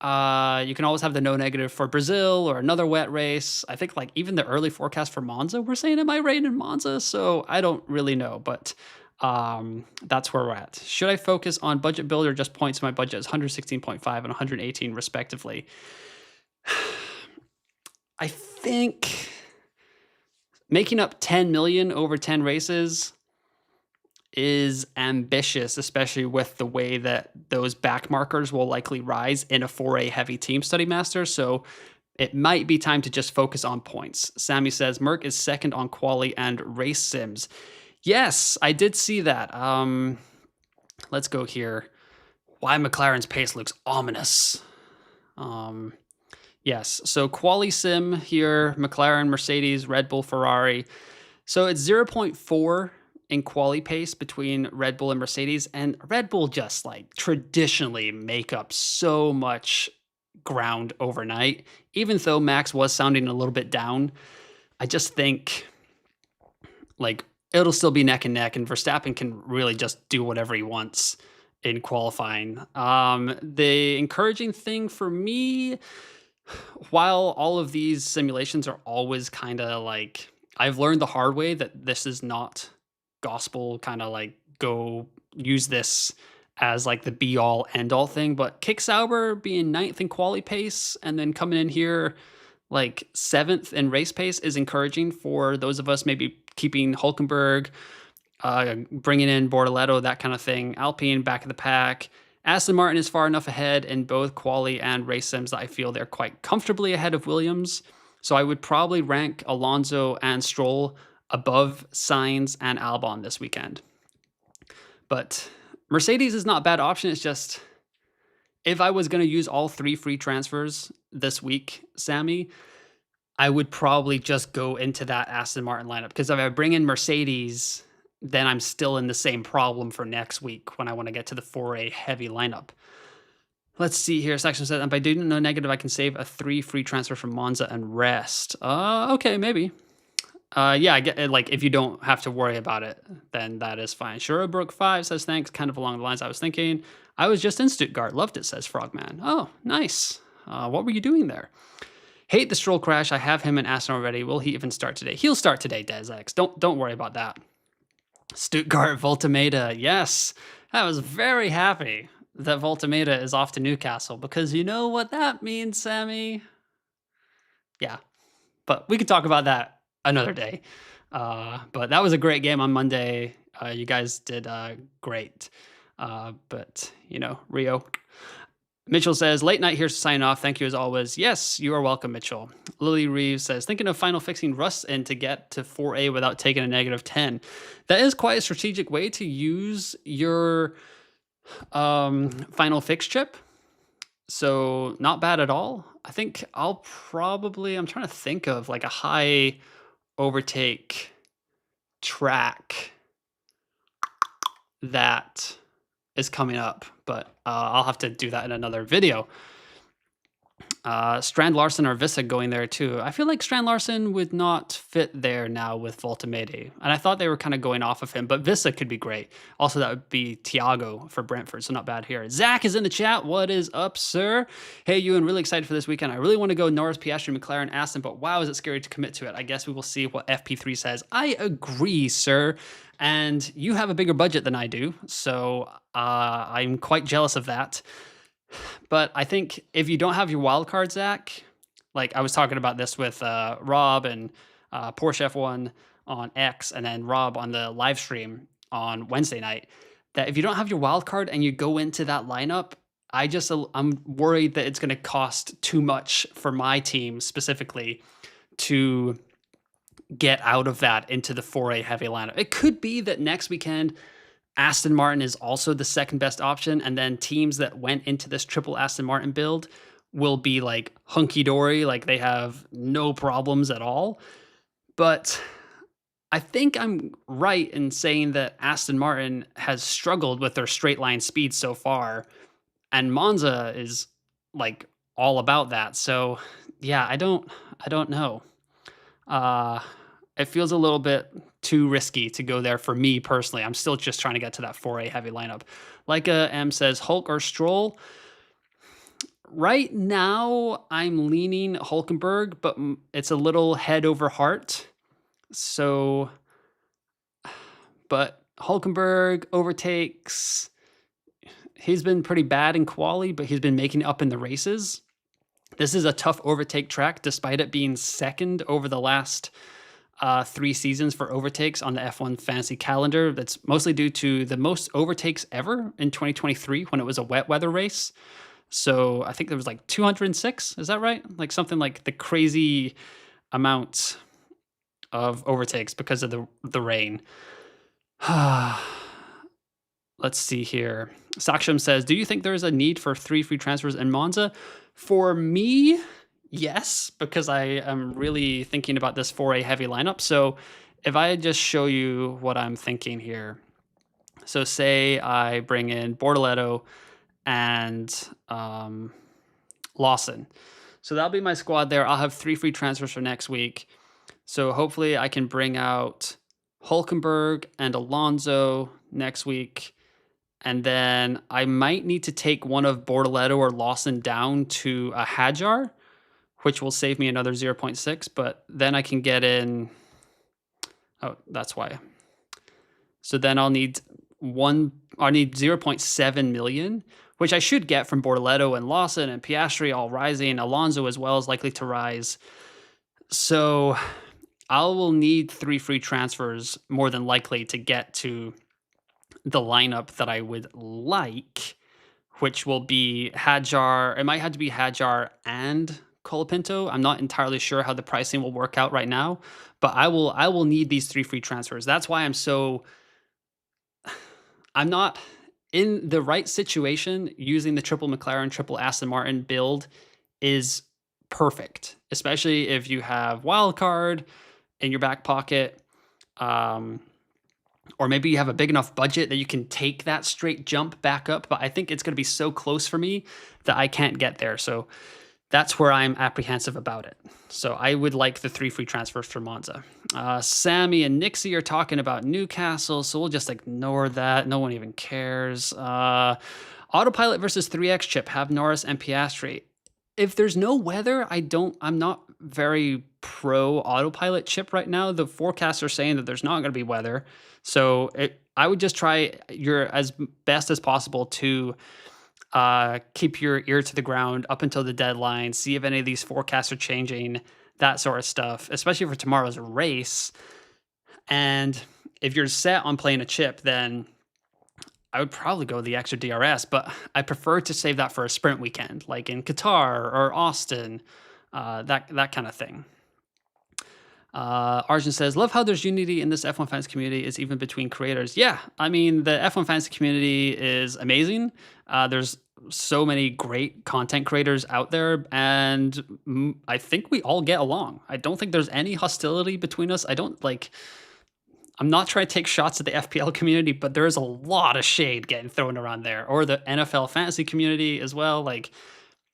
You can always have the no negative for Brazil or another wet race. I think like even the early forecast for Monza, we're saying it might rain in Monza. So I don't really know, but That's where we're at. Should I focus on budget build or just points? My budget is 116.5 and 118 respectively. I think making up 10 million over 10 races is ambitious, especially with the way that those back markers will likely rise in a 4A heavy team study master. So it might be time to just focus on points. Sammy says Merc is second on quali and race sims. Yes, I did see that. Let's go here. Why McLaren's pace looks ominous. Yes, so quali sim here, McLaren, Mercedes, Red Bull, Ferrari. So it's 0.4 in quali pace between Red Bull and Mercedes, and Red Bull just like traditionally make up so much ground overnight. Even though Max was sounding a little bit down, I just think like it'll still be neck and neck, and Verstappen can really just do whatever he wants in qualifying. The encouraging thing for me, while all of these simulations are always kind of like, I've learned the hard way that this is not gospel, kind of like go use this as like the be all end all thing. But Kick Sauber being 9th in quali pace and then coming in here like 7th in race pace is encouraging for those of us maybe keeping Hulkenberg, bringing in Bortoletto, that kind of thing. Alpine back of the pack. Aston Martin is far enough ahead in both quali and race sims that I feel they're quite comfortably ahead of Williams. So I would probably rank Alonso and Stroll above Sainz and Albon this weekend. But Mercedes is not a bad option. It's just, if I was going to use all 3 free transfers this week, Sammy, I would probably just go into that Aston Martin lineup. Because if I bring in Mercedes, then I'm still in the same problem for next week when I want to get to the 4A heavy lineup. Let's see here. Section says, and by doing no negative, I can save a 3 free transfer from Monza and rest. Okay, maybe. Yeah, I get it. Like, if you don't have to worry about it, then that is fine. Sherbrooke 5 says, thanks, kind of along the lines I was thinking. I was just in Stuttgart. Loved it, says Frogman. Oh, nice. What were you doing there? Hate the Stroll crash. I have him in Aston already. Will he even start today? He'll start today, DesX. Don't worry about that. Stuttgart, Voltemeda. Yes, I was very happy that Voltemeda is off to Newcastle, because you know what that means, Sammy? Yeah, but we could talk about that another day. But that was a great game on Monday. You guys did great. But, you know, Rio. Mitchell says, late night here to sign off. Thank you as always. Yes, you are welcome, Mitchell. Lily Reeves says, thinking of final fixing Rust in to get to 4A without taking a negative 10. That is quite a strategic way to use your final fix chip. So not bad at all. I think I'm trying to think of like a high overtake track that is coming up, but I'll have to do that in another video. Strand Larson or Vissa going there too. I feel like Strand Larson would not fit there now with Voltemede, and I thought they were kind of going off of him, but Vissa could be great. Also, that would be Thiago for Brentford, so not bad here. Zach is in the chat. What is up, sir? Hey, Ewan, really excited for this weekend. I really want to go Norris, Piastri, McLaren, Aston, but wow, is it scary to commit to it. I guess we will see what FP3 says. I agree, sir. And you have a bigger budget than I do, so I'm quite jealous of that. But I think if you don't have your wild card, Zach, like I was talking about this with Rob and Porsche F1 on X, and then Rob on the live stream on Wednesday night, that if you don't have your wild card and you go into that lineup, I'm worried that it's going to cost too much for my team specifically to get out of that into the 4A heavy lineup. It could be that next weekend Aston Martin is also the second best option, and then teams that went into this triple Aston Martin build will be like hunky-dory, like they have no problems at all. But I think I'm right in saying that Aston Martin has struggled with their straight line speed so far, and Monza is like all about that. So yeah, I don't know. It feels a little bit too risky to go there for me personally. I'm still just trying to get to that 4A heavy lineup. Leica M says, Hulk or Stroll? Right now, I'm leaning Hulkenberg, but it's a little head over heart. So, but Hulkenberg overtakes. He's been pretty bad in quali, but he's been making it up in the races. This is a tough overtake track, despite it being second over the last 3 seasons for overtakes on the F1 fantasy calendar. That's mostly due to the most overtakes ever in 2023 when it was a wet weather race. So I think there was like 206. Is that right? Like something like the crazy amount of overtakes because of the rain. Let's see here. Saksham says, do you think there's a need for 3 free transfers in Monza? For me, yes, because I am really thinking about this for a heavy lineup. So if I just show you what I'm thinking here. So say I bring in Bortoletto and Lawson. So that'll be my squad there. I'll have 3 free transfers for next week. So hopefully I can bring out Hulkenberg and Alonso next week. And then I might need to take one of Bortoletto or Lawson down to a Hadjar, which will save me another 0.6. But then I can get in... Oh, that's why. So then I'll need 0.7 million, which I should get from Bortoletto and Lawson and Piastri all rising. Alonso as well is likely to rise. So I will need 3 free transfers more than likely to get to the lineup that I would like, which will be Hadjar. It might have to be Hadjar and Colapinto. I'm not entirely sure how the pricing will work out right now, but I will need these 3 free transfers. That's why I'm not in the right situation. Using the triple McLaren, triple Aston Martin build is perfect, especially if you have wildcard in your back pocket. Or maybe you have a big enough budget that you can take that straight jump back up. But I think it's going to be so close for me that I can't get there. So that's where I'm apprehensive about it. So I would like the 3 free transfers for Monza. Sammy and Nixie are talking about Newcastle, so we'll just ignore that. No one even cares. Autopilot versus 3X chip, have Norris and Piastri. If there's no weather, I'm not very pro autopilot chip right now. The forecasts are saying that there's not going to be weather. So I would just try your as best as possible to keep your ear to the ground up until the deadline, see if any of these forecasts are changing, that sort of stuff, especially for tomorrow's race. And if you're set on playing a chip, then I would probably go the extra DRS, but I prefer to save that for a sprint weekend, like in Qatar or Austin, that kind of thing. Arjun says, love how there's unity in this F1 fans community is even between creators. Yeah, I mean, the F1 fans community is amazing. There's so many great content creators out there, and I think we all get along. I don't think there's any hostility between us. I'm not trying to take shots at the FPL community, but there is a lot of shade getting thrown around there, or the NFL fantasy community as well. Like,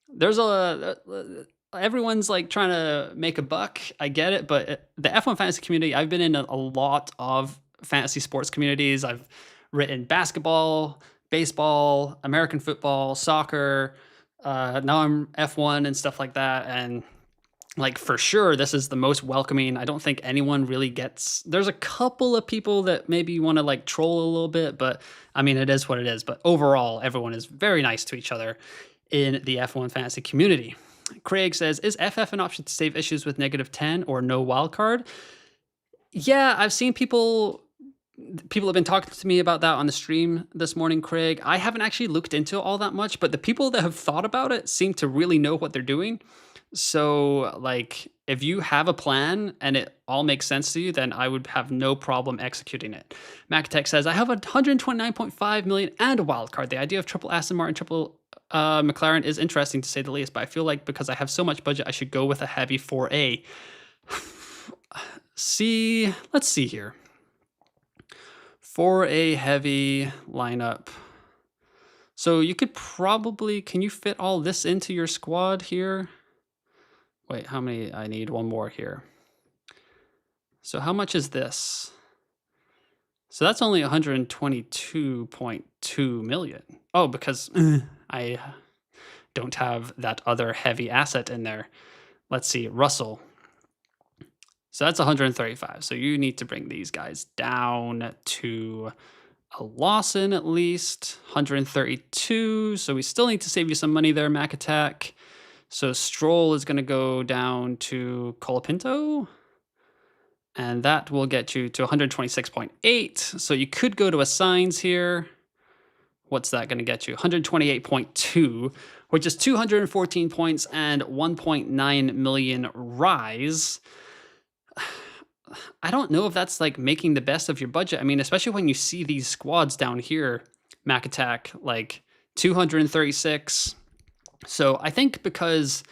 there's everyone's like trying to make a buck. I get it, but the F1 fantasy community, I've been in a lot of fantasy sports communities. I've written basketball, baseball, American football, soccer. Now I'm F1 and stuff like that. And like, for sure, this is the most welcoming. I don't think anyone really gets... There's a couple of people that maybe want to like troll a little bit, but I mean, it is what it is. But overall, everyone is very nice to each other in the F1 fantasy community. Craig says, is FF an option to save issues with -10 or no wildcard? Yeah, I've seen people have been talking to me about that on the stream this morning, Craig. I haven't actually looked into all that much, but the people that have thought about it seem to really know what they're doing. So, like, if you have a plan and it all makes sense to you, then I would have no problem executing it. Macatech says, I have 129.5 million and a wild card. The idea of triple Aston Martin, triple McLaren is interesting to say the least, but I feel like because I have so much budget, I should go with a heavy 4A. Let's see here. 4A heavy lineup. So you could probably, can you fit all this into your squad here? Wait, how many? I need one more here. So how much is this? So that's only 122.2 million. Oh, because I don't have that other heavy asset in there. Let's see, Russell. So that's 135. So you need to bring these guys down to a Lawson at least. 132. So we still need to save you some money there, Mac Attack. So Stroll is going to go down to Colapinto. And that will get you to 126.8. So you could go to assigns here. What's that going to get you? 128.2, which is 214 points and 1.9 million rise. I don't know if that's like making the best of your budget. I mean, especially when you see these squads down here, Mac Attack, like 236. So I think because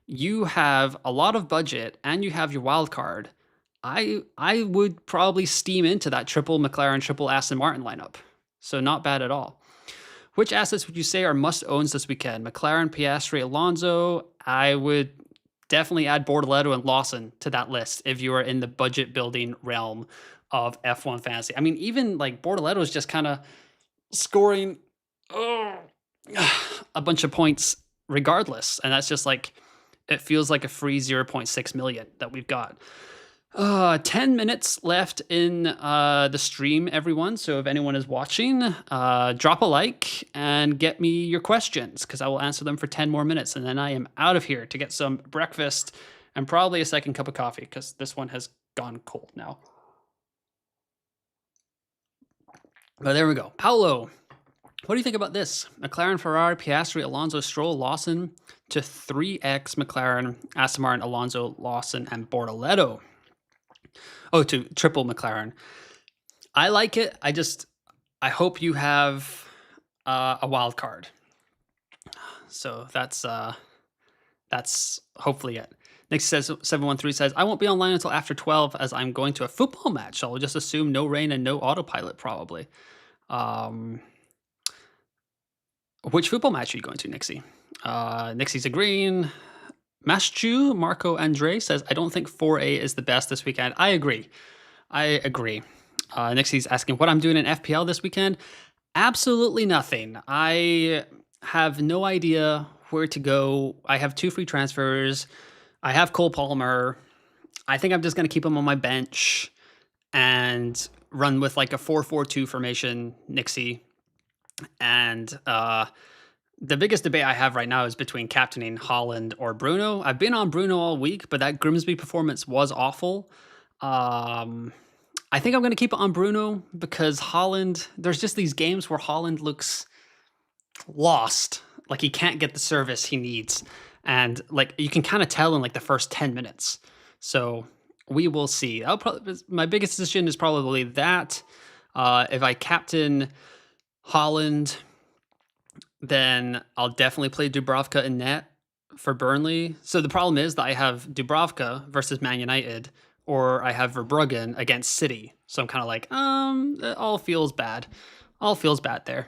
you have a lot of budget and you have your wild card, I would probably steam into that triple McLaren, triple Aston Martin lineup. So not bad at all. Which assets would you say are must-owns this weekend? McLaren, Piastri, Alonso. I would definitely add Bortoleto and Lawson to that list if you are in the budget building realm of F1 fantasy. I mean, even like Bortoleto is just kind of scoring a bunch of points regardless. And that's just like, it feels like a free 0.6 million that we've got. 10 minutes left in the stream, everyone. So if anyone is watching, drop a like and get me your questions because I will answer them for 10 more minutes. And then I am out of here to get some breakfast and probably a second cup of coffee because this one has gone cold now. But there we go. Paolo, what do you think about this? McLaren, Ferrari, Piastri, Alonso, Stroll, Lawson to 3x McLaren, Aston Martin, Alonso, Lawson, and Bortoleto. Oh, to triple McLaren. I like it. I hope you have a wild card. So that's hopefully it. Nick says 713 says, I won't be online until after 12 as I'm going to a football match. I'll just assume no rain and no autopilot probably. Which football match are you going to, Nixie? Nixie's agreeing. Maschu Marco Andre says, I don't think 4A is the best this weekend. I agree. Nixie's asking what I'm doing in FPL this weekend. Absolutely nothing. I have no idea where to go. I have 2 free transfers. I have Cole Palmer. I think I'm just going to keep him on my bench and run with like a 4-4-2 formation, Nixie. And the biggest debate I have right now is between captaining Holland or Bruno. I've been on Bruno all week, but that Grimsby performance was awful. I think I'm going to keep it on Bruno because Holland, there's just these games where Holland looks lost. Like he can't get the service he needs. And like you can kind of tell in like the first 10 minutes. So we will see. My biggest decision is probably that. If I captain Holland, then I'll definitely play Dubravka in net for Burnley. So the problem is that I have Dubravka versus Man United, or I have Verbruggen against City. So I'm kind of like, it all feels bad. All feels bad there.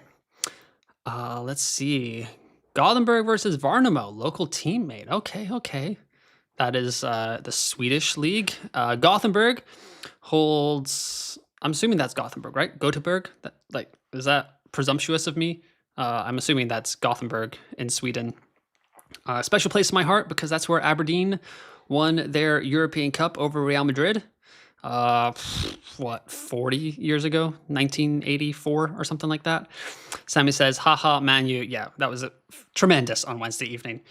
Let's see. Gothenburg versus Varnamo, local teammate. Okay. That is the Swedish league. Gothenburg holds, I'm assuming that's Gothenburg, right? Gothenburg? Is that presumptuous of me? I'm assuming that's Gothenburg in Sweden. Special place in my heart because that's where Aberdeen won their European Cup over Real Madrid. 40 years ago? 1984 or something like that. Sammy says, haha, Man U. Yeah, that was tremendous on Wednesday evening.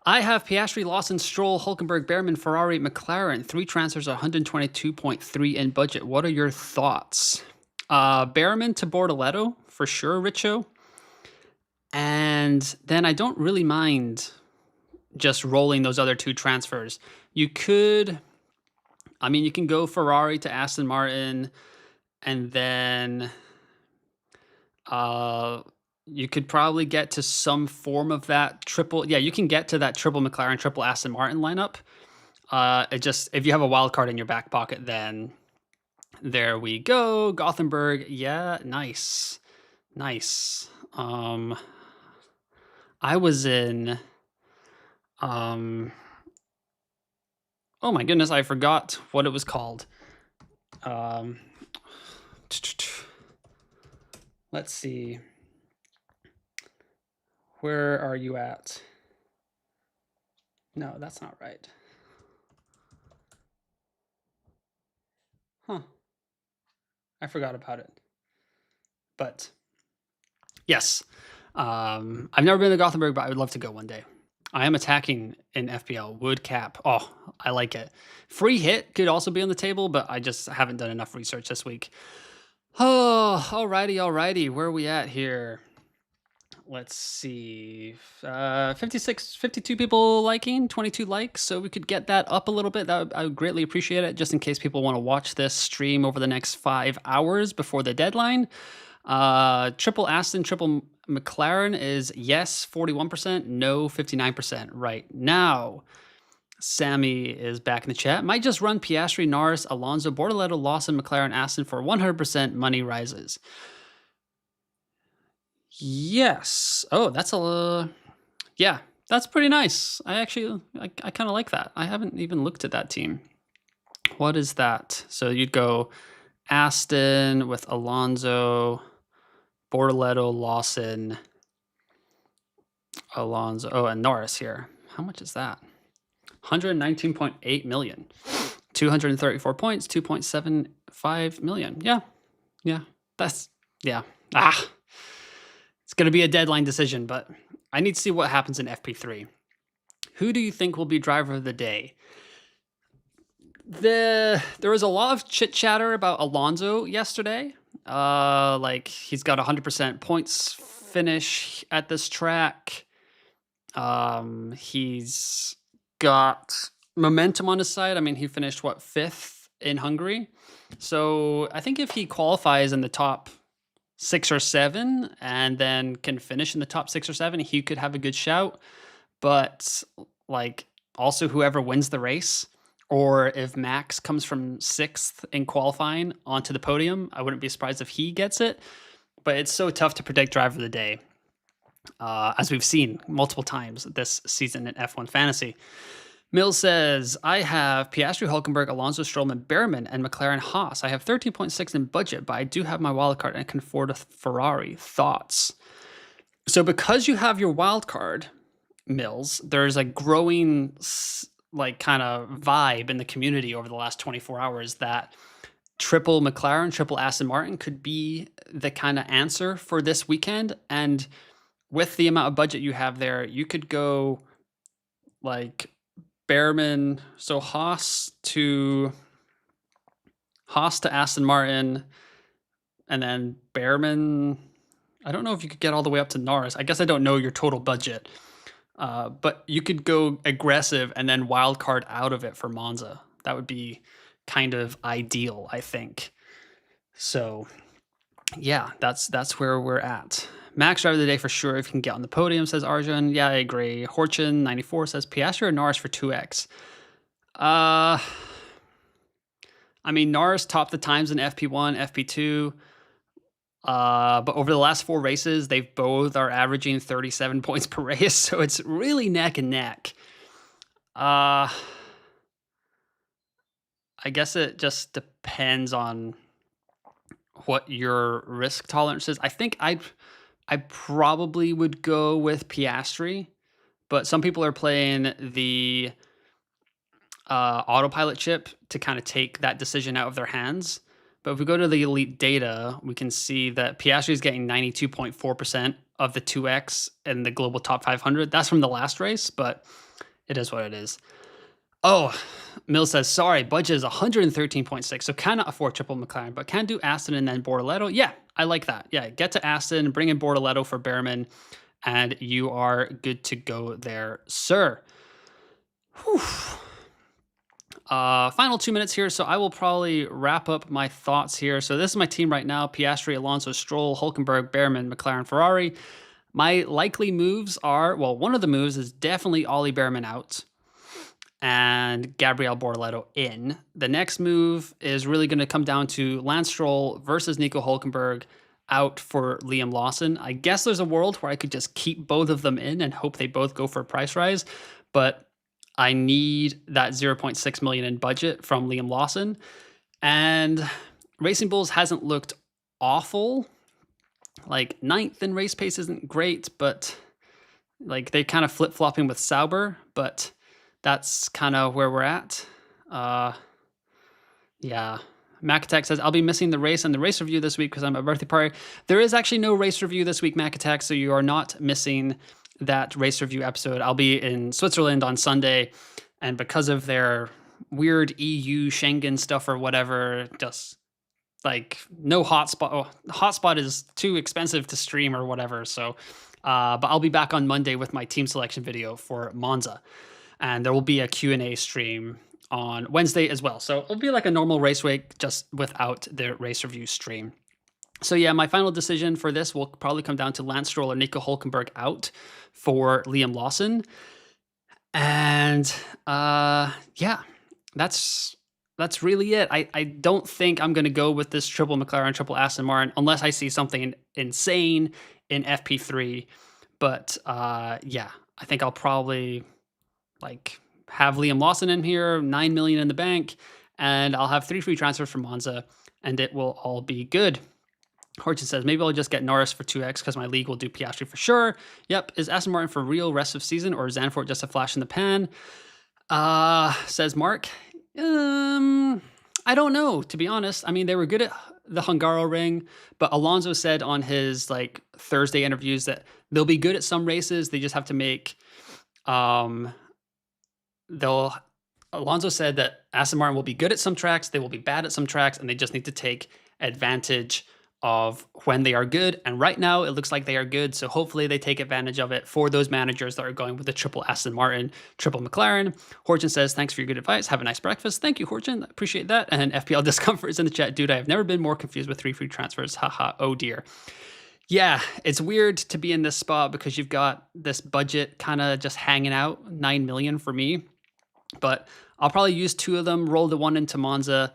I have Piastri, Lawson, Stroll, Hulkenberg, Behrman, Ferrari, McLaren. 3 transfers, 122.3 in budget. What are your thoughts? Behrman to Bortoleto, for sure, Richo. And then I don't really mind just rolling those other 2 transfers. You can go Ferrari to Aston Martin, and then you could probably get to some form of that triple. Yeah, you can get to that triple McLaren, triple Aston Martin lineup. If you have a wild card in your back pocket, then there we go. Gothenburg, yeah, nice. I was in, oh my goodness, I forgot what it was called. Let's see. Where are you at? No, that's not right. Huh. I forgot about it. But yes, I've never been to Gothenburg, but I would love to go one day. I am attacking in FPL wood cap. Oh, I like it. Free hit could also be on the table, but I just haven't done enough research this week. Oh, alrighty. Where are we at here? Let's see. 52 people liking, 22 likes. So we could get that up a little bit. I would greatly appreciate it, just in case people want to watch this stream over the next 5 hours before the deadline. Triple Aston, triple McLaren is yes, 41%, no, 59% right now. Sammy is back in the chat. Might just run Piastri, Norris, Alonso, Bortoleto, Lawson, McLaren, Aston for 100% money rises. Yes. Oh, that's yeah, that's pretty nice. I kind of like that. I haven't even looked at that team. What is that? So you'd go Aston with Alonso, Bortoleto, Lawson, Alonso, and Norris here. How much is that? 119.8 million. 234 points, 2.75 million. Yeah. It's going to be a deadline decision, but I need to see what happens in FP3. Who do you think will be driver of the day? There was a lot of chit chatter about Alonso yesterday. Like he's got 100% points finish at this track. He's got momentum on his side. I mean, he finished 5th in Hungary. So I think if he qualifies in the top 6 or 7 and then can finish in the top 6 or 7, he could have a good shout. But like also whoever wins the race, or if Max comes from 6th in qualifying onto the podium, I wouldn't be surprised if he gets it. But it's so tough to predict driver of the day, as we've seen multiple times this season in F1 Fantasy. Mills says, I have Piastri, Hulkenberg, Alonso, Strollman, Behrman, and McLaren Haas. I have 13.6 in budget, but I do have my wildcard and can afford a Ferrari. Thoughts? So because you have your wildcard, Mills, there's a growing kind of vibe in the community over the last 24 hours that triple McLaren, triple Aston Martin could be the kind of answer for this weekend. And with the amount of budget you have there, you could go like Behrman, so Haas to Aston Martin, and then Behrman. I don't know if you could get all the way up to Norris. I guess I don't know your total budget. But you could go aggressive and then wild card out of it for Monza. That would be kind of ideal, I think. So yeah, that's where we're at. Max driver of the day for sure if you can get on the podium, says Arjun. Yeah, I agree. Horchin 94 says Piastri or Norris for 2x. I mean, Norris topped the times in FP1, FP2. But over the last 4 races, they both are averaging 37 points per race, so it's really neck and neck. I guess it just depends on what your risk tolerance is. I think I probably would go with Piastri, but some people are playing the autopilot chip to kind of take that decision out of their hands. But if we go to the elite data, we can see that Piastri is getting 92.4% of the 2x in the global top 500. That's from the last race, but it is what it is. Oh, Mill says, sorry, budget is 113.6, so cannot afford triple McLaren, but can do Aston and then Bortoleto. Yeah, I like that. Yeah, get to Aston, bring in Bortoleto for Behrman, and you are good to go there, sir. Whew. Final 2 minutes here, so I will probably wrap up my thoughts here. So this is my team right now: Piastri, Alonso, Stroll, Hulkenberg, Behrman, McLaren, Ferrari. My likely moves are, well, one of the moves is definitely Ollie Behrman out and Gabriel Bortoleto in. The next move is really going to come down to Lance Stroll versus Nico Hulkenberg out for Liam Lawson. I guess there's a world where I could just keep both of them in and hope they both go for a price rise, but I need that 0.6 million in budget from Liam Lawson. And Racing Bulls hasn't looked awful. Like 9th in race pace isn't great, but like they kind of flip-flopping with Sauber, but that's kind of where we're at. Yeah, Macatek says, I'll be missing the race and the race review this week because I'm at a birthday party. There is actually no race review this week, Macatek, so you are not missing that race review episode. I'll be in Switzerland on Sunday, and because of their weird EU Schengen stuff or whatever, just like no hotspot. Oh, hotspot is too expensive to stream or whatever. So, but I'll be back on Monday with my team selection video for Monza, and there will be a Q&A stream on Wednesday as well. So it'll be like a normal race week, just without the race review stream. So yeah, my final decision for this will probably come down to Lance Stroll or Nico Hülkenberg out for Liam Lawson. And yeah, that's really it. I don't think I'm going to go with this triple McLaren, triple Aston Martin, unless I see something insane in FP3. But yeah, I think I'll probably like have Liam Lawson in here, 9 million in the bank, and I'll have 3 free transfers from Monza, and it will all be good. Horton says, maybe I'll just get Norris for 2x because my league will do Piastri for sure. Yep. Is Aston Martin for real rest of season, or is Zandvoort just a flash in the pan? Says Mark. I don't know, to be honest. I mean, they were good at the Hungaroring, but Alonso said on his like Thursday interviews that they'll be good at some races. They just have to make, Alonso said that Aston Martin will be good at some tracks, they will be bad at some tracks, and they just need to take advantage of when they are good. And right now it looks like they are good, so hopefully they take advantage of it for those managers that are going with the triple Aston Martin, triple McLaren. Horton says, thanks for your good advice, have a nice breakfast. Thank you, Horton, appreciate that. And FPL Discomfort is in the chat. Dude, I have never been more confused with 3 free transfers, haha, oh dear. Yeah, it's weird to be in this spot because you've got this budget kind of just hanging out, 9 million for me, but I'll probably use 2 of them, roll the 1 into Monza,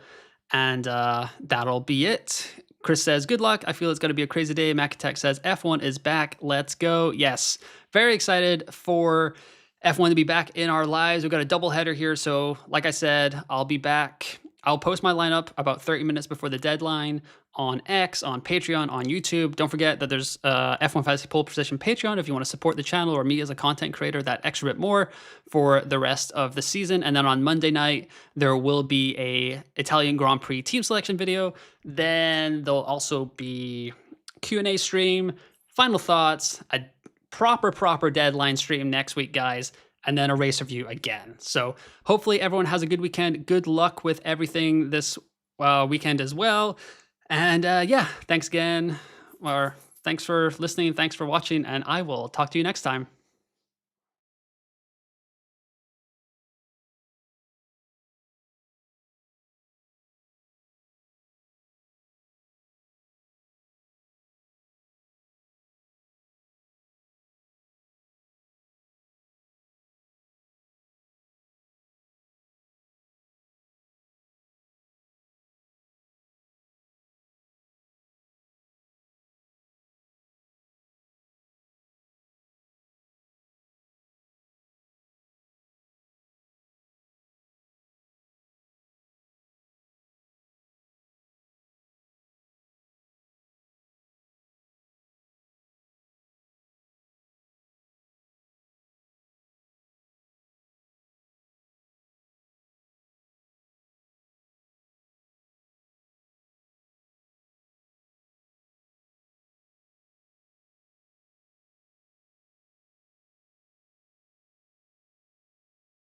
and that'll be it. Chris says, good luck. I feel it's going to be a crazy day. Macatek says, F1 is back. Let's go. Yes. Very excited for F1 to be back in our lives. We've got a double header here. So like I said, I'll be back. I'll post my lineup about 30 minutes before the deadline on X, on Patreon, on YouTube. Don't forget that there's F1 Fantasy Pole Position Patreon if you want to support the channel or me as a content creator that extra bit more for the rest of the season. And then on Monday night, there will be a Italian Grand Prix team selection video. Then there'll also be Q&A stream, final thoughts, a proper deadline stream next week, guys, and then a race review again. So hopefully everyone has a good weekend. Good luck with everything this weekend as well. And yeah, thanks again, or thanks for listening, thanks for watching, and I will talk to you next time.